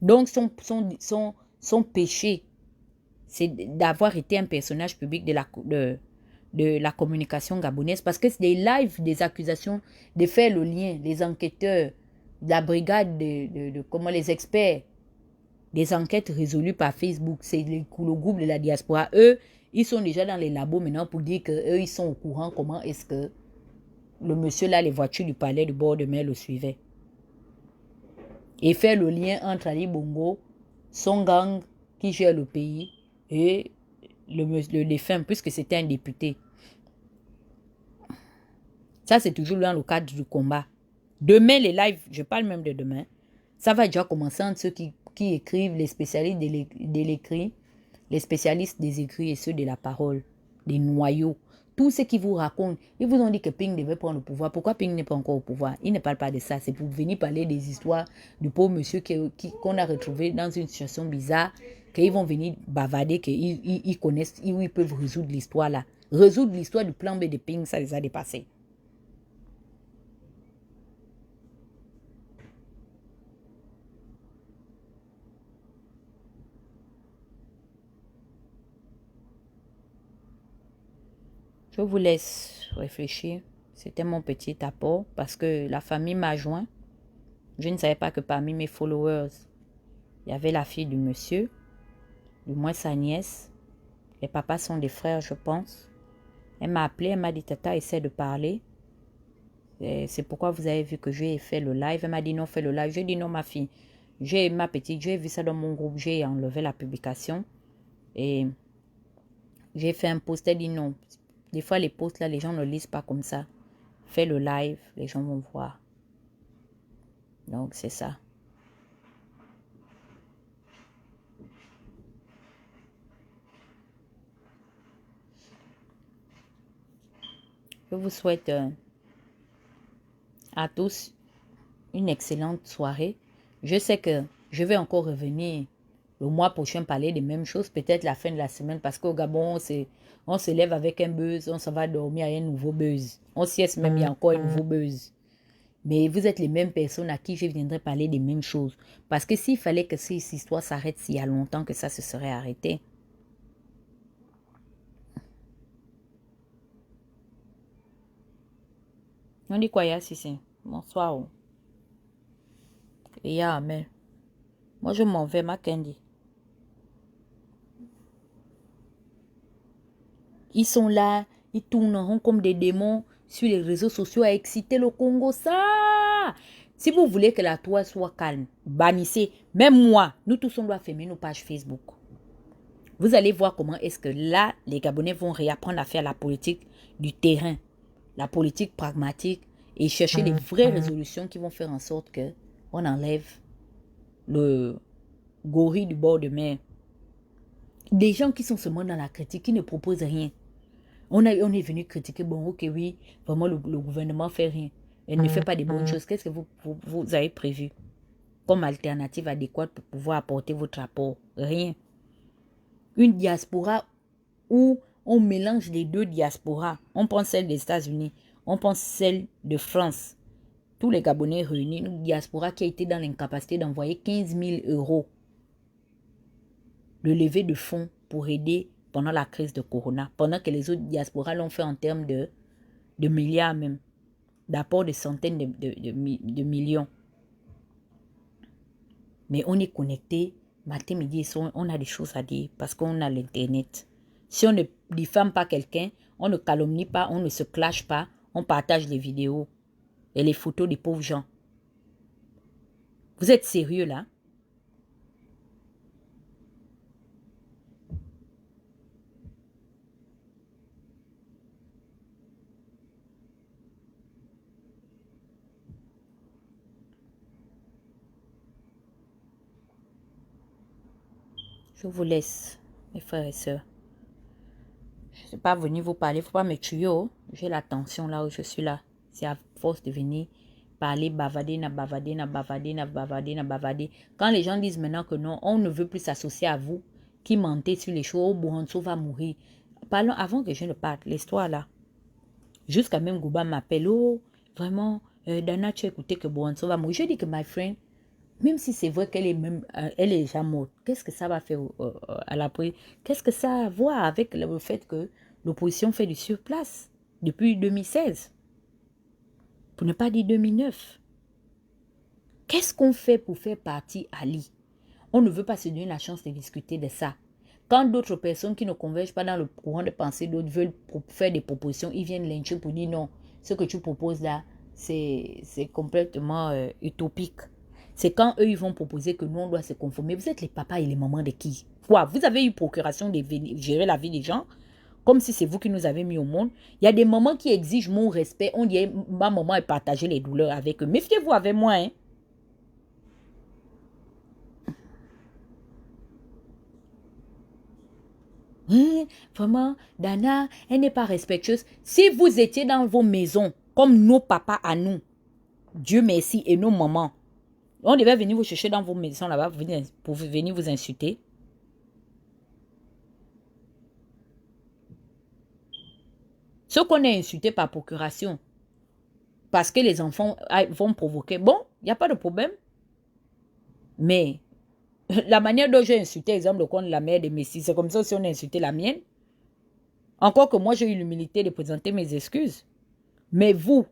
Donc, son péché, c'est d'avoir été un personnage public de la communication gabonaise. Parce que c'est des lives, des accusations, de faire le lien, les enquêteurs, la brigade comment les experts, des enquêtes résolues par Facebook, c'est le groupe de la diaspora. Eux, ils sont déjà dans les labos maintenant pour dire qu'eux, ils sont au courant comment est-ce que le monsieur là, les voitures du palais du bord de mer le suivaient. Et faire le lien entre Ali Bongo, son gang qui gère le pays et le défunt, puisque c'était un député. Ça, c'est toujours dans le cadre du combat. Demain, les lives, je parle même de demain, ça va déjà commencer entre ceux qui écrivent, les spécialistes de l'écrit, les spécialistes des écrits et ceux de la parole, des noyaux. Tous ceux qui vous racontent, ils vous ont dit que Ping devait prendre le pouvoir. Pourquoi Ping n'est pas encore au pouvoir? Il ne parle pas de ça. C'est pour venir parler des histoires du pauvre monsieur qu'on a retrouvé dans une situation bizarre, qu'ils vont venir bavarder, qu'ils connaissent, où ils peuvent résoudre l'histoire là. Résoudre l'histoire du plan B de Ping, ça les a dépassés. Je vous laisse réfléchir. C'était mon petit apport parce que la famille m'a joint. Je ne savais pas que parmi mes followers, il y avait la fille du monsieur, du moins sa nièce. Les papas sont des frères, je pense. Elle m'a appelé, elle m'a dit, Tata, essaie de parler. C'est pourquoi vous avez vu que j'ai fait le live. Elle m'a dit, non, fais le live. Je dis, non, ma fille. Ma petite, j'ai vu ça dans mon groupe, j'ai enlevé la publication. Et j'ai fait un post, elle dit, non. Des fois, les posts là, les gens ne lisent pas comme ça. Fais le live, les gens vont voir. Donc, c'est ça. Je vous souhaite à tous une excellente soirée. Je sais que je vais encore revenir le mois prochain parler des mêmes choses, peut-être la fin de la semaine, parce qu'au Gabon, on se lève avec un buzz, on s'en va dormir avec un nouveau buzz. On sieste même, il y a encore un nouveau buzz. Mais vous êtes les mêmes personnes à qui je viendrai parler des mêmes choses. Parce que s'il fallait que cette histoire s'arrête s'il y a longtemps que ça se serait arrêté. On dit quoi, Sissi? Bonsoir. Oh. Et amen. Moi, je m'en vais, ma Candy. Ils sont là, ils tournent en rond comme des démons sur les réseaux sociaux à exciter le Congo. Ça! Si vous voulez que la toile soit calme, bannissez. Même moi, nous tous, on doit fermer nos pages Facebook. Vous allez voir comment est-ce que là, les Gabonais vont réapprendre à faire la politique du terrain, la politique pragmatique et chercher des vraies résolutions qui vont faire en sorte que on enlève le gorille du bord de mer. Des gens qui sont seulement dans la critique, qui ne proposent rien. On est venu critiquer, bon, ok, oui, vraiment, le gouvernement fait rien. Elle ne fait pas de bonnes choses. Qu'est-ce que vous avez prévu comme alternative adéquate pour pouvoir apporter votre apport? Rien. Une diaspora où on mélange les deux diasporas. On prend celle des États-Unis, on prend celle de France. Tous les Gabonais réunis, une diaspora qui a été dans l'incapacité d'envoyer 15 000 euros de levée de fonds pour aider pendant la crise de Corona, pendant que les autres diasporas l'ont fait en termes de milliards même, d'apport de centaines de millions. Mais on est connecté, matin, midi et soir, on a des choses à dire parce qu'on a l'Internet. Si on ne diffame pas quelqu'un, on ne calomnie pas, on ne se clash pas, on partage les vidéos et les photos des pauvres gens. Vous êtes sérieux là? Je vous laisse, mes frères et sœurs. Je ne suis pas venu vous parler, il ne faut pas me tuer. Oh. J'ai l'attention là où je suis là. C'est à force de venir parler, bavader, bavader. Quand les gens disent maintenant que non, on ne veut plus s'associer à vous, qui mentez sur les choses, oh, Bouhanso va mourir. Parlons avant que je ne parte, l'histoire là. Jusqu'à même Gouba m'appelle, oh, vraiment, Dana, tu as écouté que Bouhanso va mourir. Je dis que, my friend, même si c'est vrai qu'elle est même, elle est déjà morte, qu'est-ce que ça va faire à l'après? Qu'est-ce que ça a à voir avec le fait que l'opposition fait du surplace depuis 2016? Pour ne pas dire 2009. Qu'est-ce qu'on fait pour faire partie Ali? On ne veut pas se donner la chance de discuter de ça. Quand d'autres personnes qui ne convergent pas dans le courant de pensée d'autres veulent faire des propositions, ils viennent lyncher pour dire non, ce que tu proposes là, c'est complètement utopique. C'est quand eux, ils vont proposer que nous, on doit se conformer. Vous êtes les papas et les mamans de qui? Quoi? Vous avez eu procuration de gérer la vie des gens? Comme si c'est vous qui nous avez mis au monde. Il y a des mamans qui exigent mon respect. On dit, ma maman est partagée les douleurs avec eux. Méfiez-vous avec moi, hein? Vraiment, Dana, elle n'est pas respectueuse. Si vous étiez dans vos maisons, comme nos papas à nous, Dieu merci, et nos mamans, on devait venir vous chercher dans vos maisons là-bas pour venir vous insulter. Ceux qu'on a insultés par procuration, parce que les enfants vont provoquer, bon, il n'y a pas de problème. Mais la manière dont j'ai insulté, exemple, contre la mère de Messi, c'est comme ça si on a insulté la mienne. Encore que moi, j'ai eu l'humilité de présenter mes excuses. Mais vous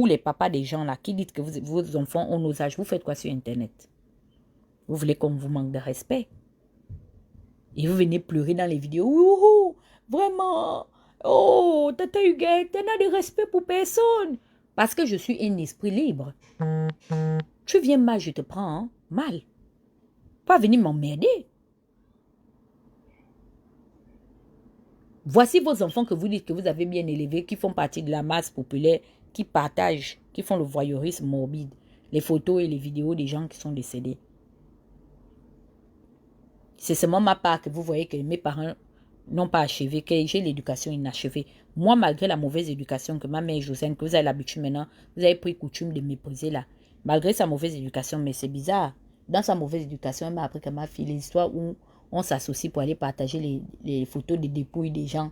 les papas des gens là, qui dites que vos enfants ont nos âges, vous faites quoi sur Internet? Vous voulez qu'on vous manque de respect? Et vous venez pleurer dans les vidéos. Ouh, vraiment. Oh, Tata Huguette, tu n'as de respect pour personne. Parce que je suis un esprit libre. Tu viens mal, je te prends hein? Mal. Pas venir m'emmerder. Voici vos enfants que vous dites que vous avez bien élevés, qui font partie de la masse populaire, qui partagent, qui font le voyeurisme morbide, les photos et les vidéos des gens qui sont décédés. C'est seulement ma part que vous voyez que mes parents n'ont pas achevé, que j'ai l'éducation inachevée. Moi, malgré la mauvaise éducation que ma mère Josiane, que vous avez l'habitude maintenant, vous avez pris coutume de mépriser là. Malgré sa mauvaise éducation, mais c'est bizarre. Dans sa mauvaise éducation, elle m'a appris que ma fille, les histoires où on s'associe pour aller partager les photos des dépouilles des gens,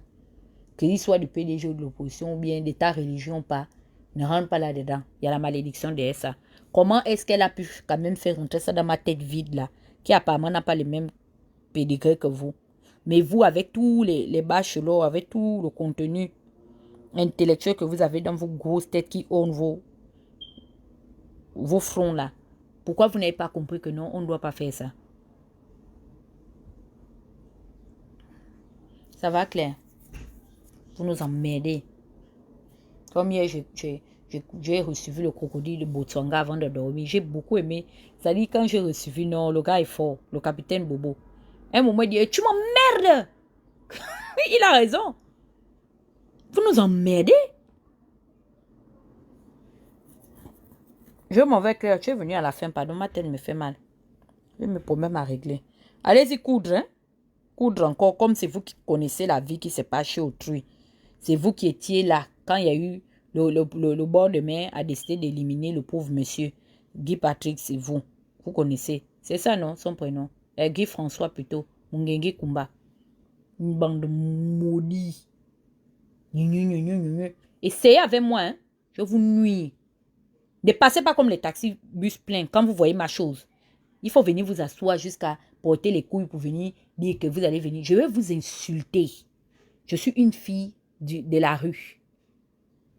qu'ils soient du PDG ou de l'opposition ou bien d'état religion ou pas, ne rentre pas là-dedans. Il y a la malédiction de ça. Comment est-ce qu'elle a pu quand même faire rentrer ça dans ma tête vide là, qui apparemment n'a pas les mêmes pédigrés que vous? Mais vous, avec tous les bachelots, avec tout le contenu, intellectuels que vous avez dans vos grosses têtes qui ornent vos fronts là. Pourquoi vous n'avez pas compris que non, on ne doit pas faire ça? Ça va, Claire? Vous nous emmerdez. Comme hier, j'ai reçu le crocodile de Botswana avant de dormir. J'ai beaucoup aimé. C'est-à-dire, quand j'ai reçu, non, le gars est fort, le capitaine Bobo. À un moment, il dit, tu m'emmerdes. Il a raison. Vous nous emmerdez. Je m'en vais, Claire. Tu es venue à la fin, pardon, ma tête me fait mal. J'ai mes problèmes à régler. Allez-y coudre, hein. Coudre encore, comme c'est vous qui connaissez la vie qui s'est passée chez autrui. C'est vous qui étiez là quand il y a eu le bord de mer a décidé d'éliminer le pauvre monsieur. Guy Patrick, c'est vous. Vous connaissez. C'est ça, non, son prénom? Guy François plutôt. Mungenge Kumba. Une bande de maudits. Essayez avec moi, hein. Je vous nuis. Ne passez pas comme les taxis bus pleins quand vous voyez ma chose. Il faut venir vous asseoir jusqu'à porter les couilles pour venir dire que vous allez venir. Je vais vous insulter. Je suis une fille de la rue.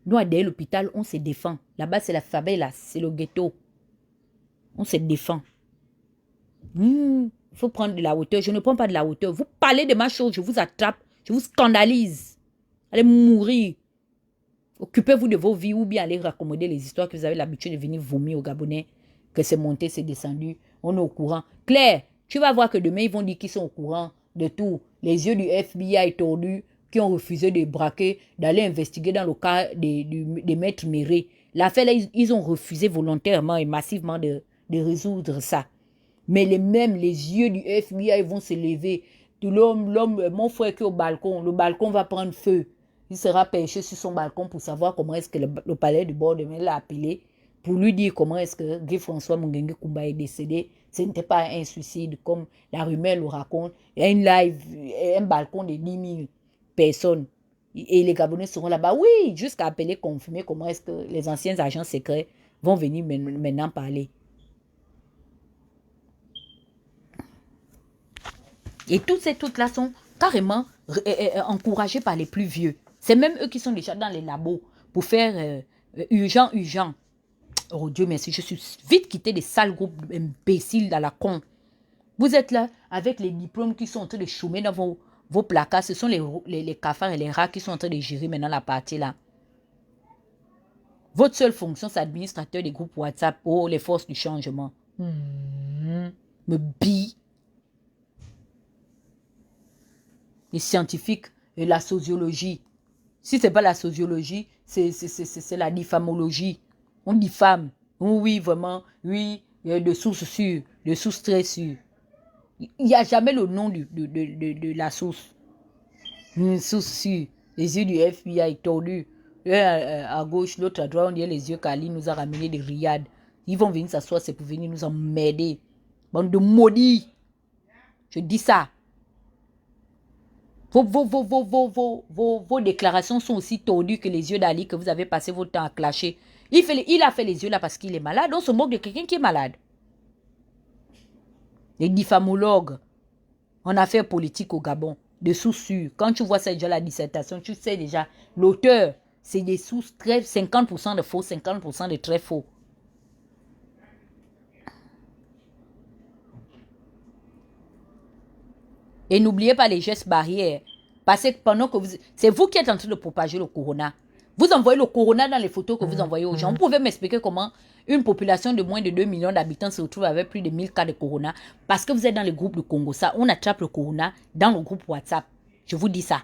Nous, derrière l'hôpital, on se défend. Là-bas, c'est la favela, c'est le ghetto. On se défend. Il faut prendre de la hauteur. Je ne prends pas de la hauteur. Vous parlez de ma chose, je vous attrape, je vous scandalise. Allez mourir. Occupez-vous de vos vies ou bien allez raccommoder les histoires que vous avez l'habitude de venir vomir aux Gabonais. Que c'est monté, c'est descendu. On est au courant. Claire, tu vas voir que demain, ils vont dire qu'ils sont au courant de tout. Les yeux du FBI tordus qui ont refusé de braquer, d'aller investiguer dans le cas des maîtres Méré. L'affaire, là, ils ont refusé volontairement et massivement de résoudre ça. Mais les yeux du FBI vont se lever. Mon frère qui est au balcon, le balcon va prendre feu. Il sera perché sur son balcon pour savoir comment est-ce que le palais du bord de mer l'a appelé, pour lui dire comment est-ce que Guy François Mungenge Kumba est décédé. Ce n'était pas un suicide comme la rumeur le raconte. Il y a une live, un balcon de 10 000 personnes. Et les Gabonais seront là-bas. Oui, jusqu'à appeler, confirmer comment est-ce que les anciens agents secrets vont venir maintenant parler. Et toutes ces trucs-là sont carrément encouragés par les plus vieux. C'est même eux qui sont déjà dans les labos pour faire urgent. Oh Dieu merci, je suis vite quitté des sales groupes imbéciles dans la con. Vous êtes là avec les diplômes qui sont en train de chômer dans vos placards. Ce sont les cafards et les rats qui sont en train de gérer maintenant la partie là. Votre seule fonction, c'est administrateur des groupes WhatsApp. Oh, les forces du changement. Me bille. Les scientifiques et la sociologie. Si ce n'est pas la sociologie, c'est la diffamologie. On diffame. Oui, vraiment. Oui, de sources sûres, de sources très sûres. Il n'y a jamais le nom de la source. Une source sûre. Les yeux du FBI tordus. À gauche, l'autre à droite, on dirait les yeux qu'Ali nous a ramenés de Riyad. Ils vont venir s'asseoir, c'est pour venir nous emmerder. Bande de maudits. Je dis ça. Vos déclarations sont aussi tordues que les yeux d'Ali que vous avez passé votre temps à clasher. Il a fait les yeux là parce qu'il est malade. On se moque de quelqu'un qui est malade. Les diffamologues en affaires politiques au Gabon, de sources sûres. Quand tu vois ça déjà la dissertation, tu sais déjà, l'auteur, c'est des sources très 50% de faux, 50% de très faux. Et n'oubliez pas les gestes barrières. Parce que pendant que c'est vous qui êtes en train de propager le corona. Vous envoyez le corona dans les photos que vous envoyez aux gens. Vous pouvez m'expliquer comment une population de moins de 2 millions d'habitants se retrouve avec plus de 1000 cas de corona. Parce que vous êtes dans le groupe de Congo. Ça, on attrape le corona dans le groupe WhatsApp. Je vous dis ça.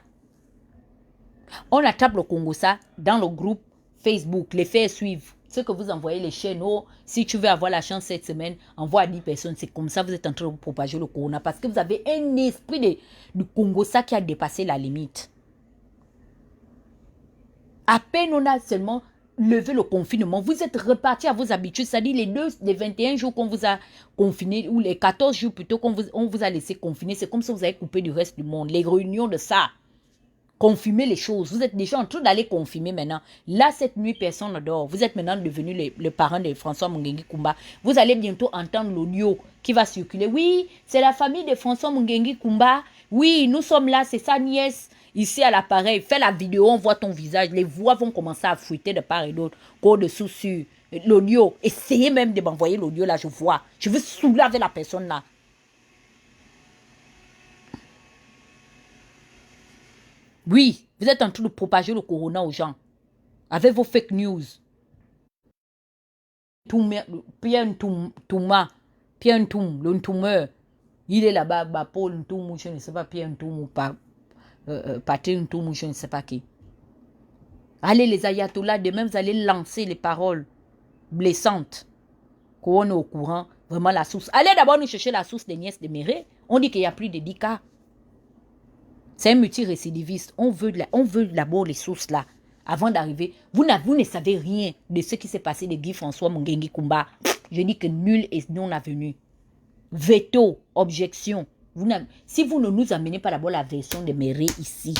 On attrape le Congo ça dans le groupe Facebook. Les faits suivent. Ce que vous envoyez les chaînes, oh, si tu veux avoir la chance cette semaine, envoie à 10 personnes. C'est comme ça que vous êtes en train de propager le corona. Parce que vous avez un esprit de Congo ça qui a dépassé la limite. À peine on a seulement levé le confinement, vous êtes reparti à vos habitudes. C'est-à-dire les 21 jours qu'on vous a confiné, ou les 14 jours plutôt qu'on vous a laissé confiner. C'est comme si vous avez coupé du reste du monde. Les réunions de ça. Confirmer les choses. Vous êtes déjà en train d'aller confirmer maintenant. Là, cette nuit, personne ne dort. Vous êtes maintenant devenu le parent de François Mungenge Kumba. Vous allez bientôt entendre l'audio qui va circuler. Oui, c'est la famille de François Mungenge Kumba. Oui, nous sommes là, c'est sa nièce. ici à l'appareil, fais la vidéo, on voit ton visage, les voix vont commencer à fuiter de part et d'autre, qu'au-dessous sur l'audio. Essayez même de m'envoyer l'audio là, je vois. Je veux saouler avec la personne là. Oui, vous êtes en train de propager le corona aux gens. Avec vos fake news. Pierre Ntouma, Pierre Ntoum, le Ntoumeur, il est là-bas, Paul Ntoum, je ne sais pas, Pierre Ntoum ou pas, Patrick Ntoum, je ne sais pas qui. Allez les ayatollahs, demain vous allez lancer les paroles blessantes. Qu'on est au courant, vraiment la source. Allez d'abord nous chercher la source des nièces de Méré. On dit qu'il n'y a plus de 10 cas. C'est un multirécidiviste. On veut d'abord les sources là. Avant d'arriver, vous ne savez rien de ce qui s'est passé de Guy François Mungengi Kumba. Je dis que nul est non avenu. Veto, objection. Si vous ne nous amenez pas d'abord la version de Méré ici,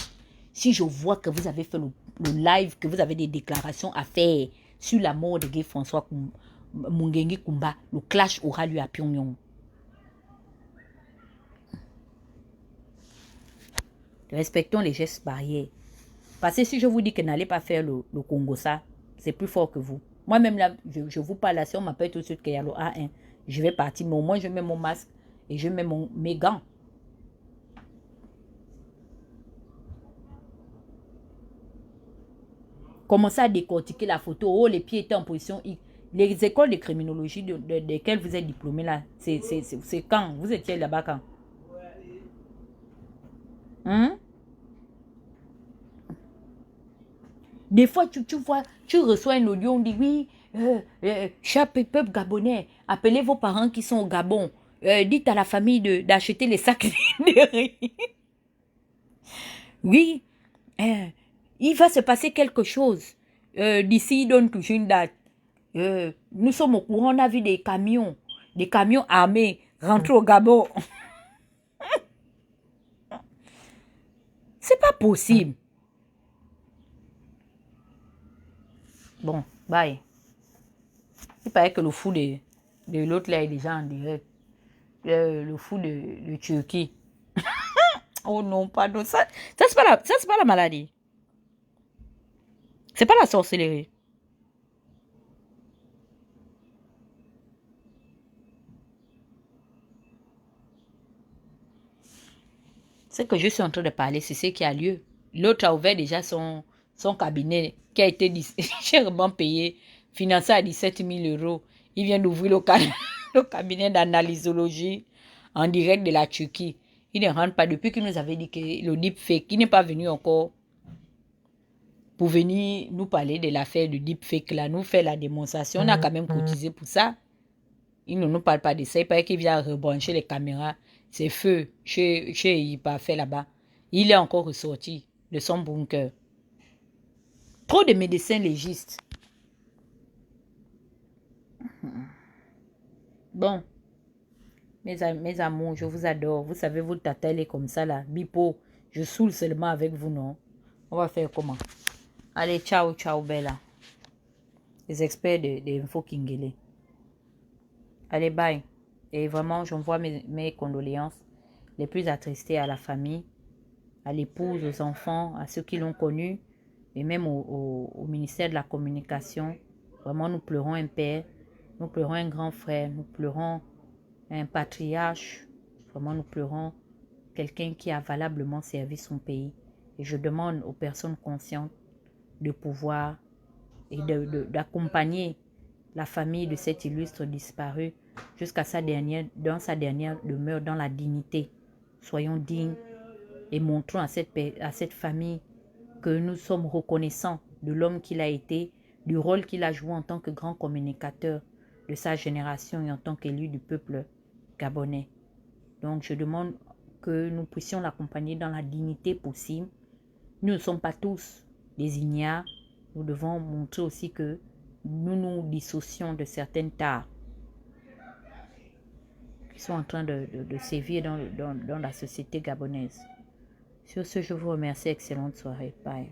si je vois que vous avez fait le live, que vous avez des déclarations à faire sur la mort de Guy François Mungengi Kumba, le clash aura lieu à Pyongyang. Respectons les gestes barrières. Parce que si je vous dis que n'allez pas faire le Congo ça, c'est plus fort que vous. Moi-même là, je vous parle là, si on m'appelle tout de suite qu'il y a le A1, je vais partir, mais au moins je mets mon masque et je mets mes gants. Commencez à décortiquer la photo. Oh, les pieds étaient en position X. Les écoles de criminologie desquelles vous êtes diplômé là, c'est quand? Vous étiez là-bas quand? Hein? Des fois, tu reçois un audio, on dit oui, chaque peuple gabonais, appelez vos parents qui sont au Gabon. Dites à la famille d'acheter les sacs de riz. Oui, il va se passer quelque chose. D'ici, il donne toujours une date. Nous sommes au courant, on a vu des camions armés rentrer au Gabon. C'est pas possible. Bon, bye. Il paraît que le fou de l'autre là est déjà en direct. Le fou de Turquie. Oh non, pardon. Ça c'est pas la maladie. C'est pas la sorcellerie. Ce que je suis en train de parler, c'est ce qui a lieu. L'autre a ouvert déjà son cabinet qui a été chèrement payé, financé à 17 000 €. Il vient d'ouvrir le cabinet d'analysologie en direct de la Turquie. Il ne rentre pas depuis qu'il nous avait dit que le deepfake, il n'est pas venu encore pour venir nous parler de l'affaire du deepfake là, nous faire la démonstration. On a quand même cotisé pour ça. Il ne nous parle pas de ça. Il paraît qu'il vient rebrancher les caméras. C'est feu chez Ipa fait là-bas. Il est encore ressorti de son bunker. Trop de médecins légistes. Bon, mes amours, je vous adore. Vous savez, vous tatellez comme ça là. Bipo, je saoule seulement avec vous, non? On va faire comment? Allez, ciao, ciao, Bella. Les experts de Info Kingele. Allez, bye. Et vraiment, j'envoie mes condoléances les plus attristées à la famille, à l'épouse, aux enfants, à ceux qui l'ont connu, et même au ministère de la Communication. Vraiment, nous pleurons un père, nous pleurons un grand frère, nous pleurons un patriarche. Vraiment, nous pleurons quelqu'un qui a valablement servi son pays. Et je demande aux personnes conscientes de pouvoir et d'accompagner la famille de cet illustre disparu jusqu'à dans sa dernière demeure dans la dignité. Soyons dignes et montrons à cette famille que nous sommes reconnaissants de l'homme qu'il a été, du rôle qu'il a joué en tant que grand communicateur de sa génération et en tant qu'élu du peuple gabonais. Donc je demande que nous puissions l'accompagner dans la dignité possible. Nous ne sommes pas tous des ignares. Nous devons montrer aussi que nous nous dissocions de certaines tares qui sont en train de sévir dans la société gabonaise. Sur ce, je vous remercie. Excellente soirée. Bye.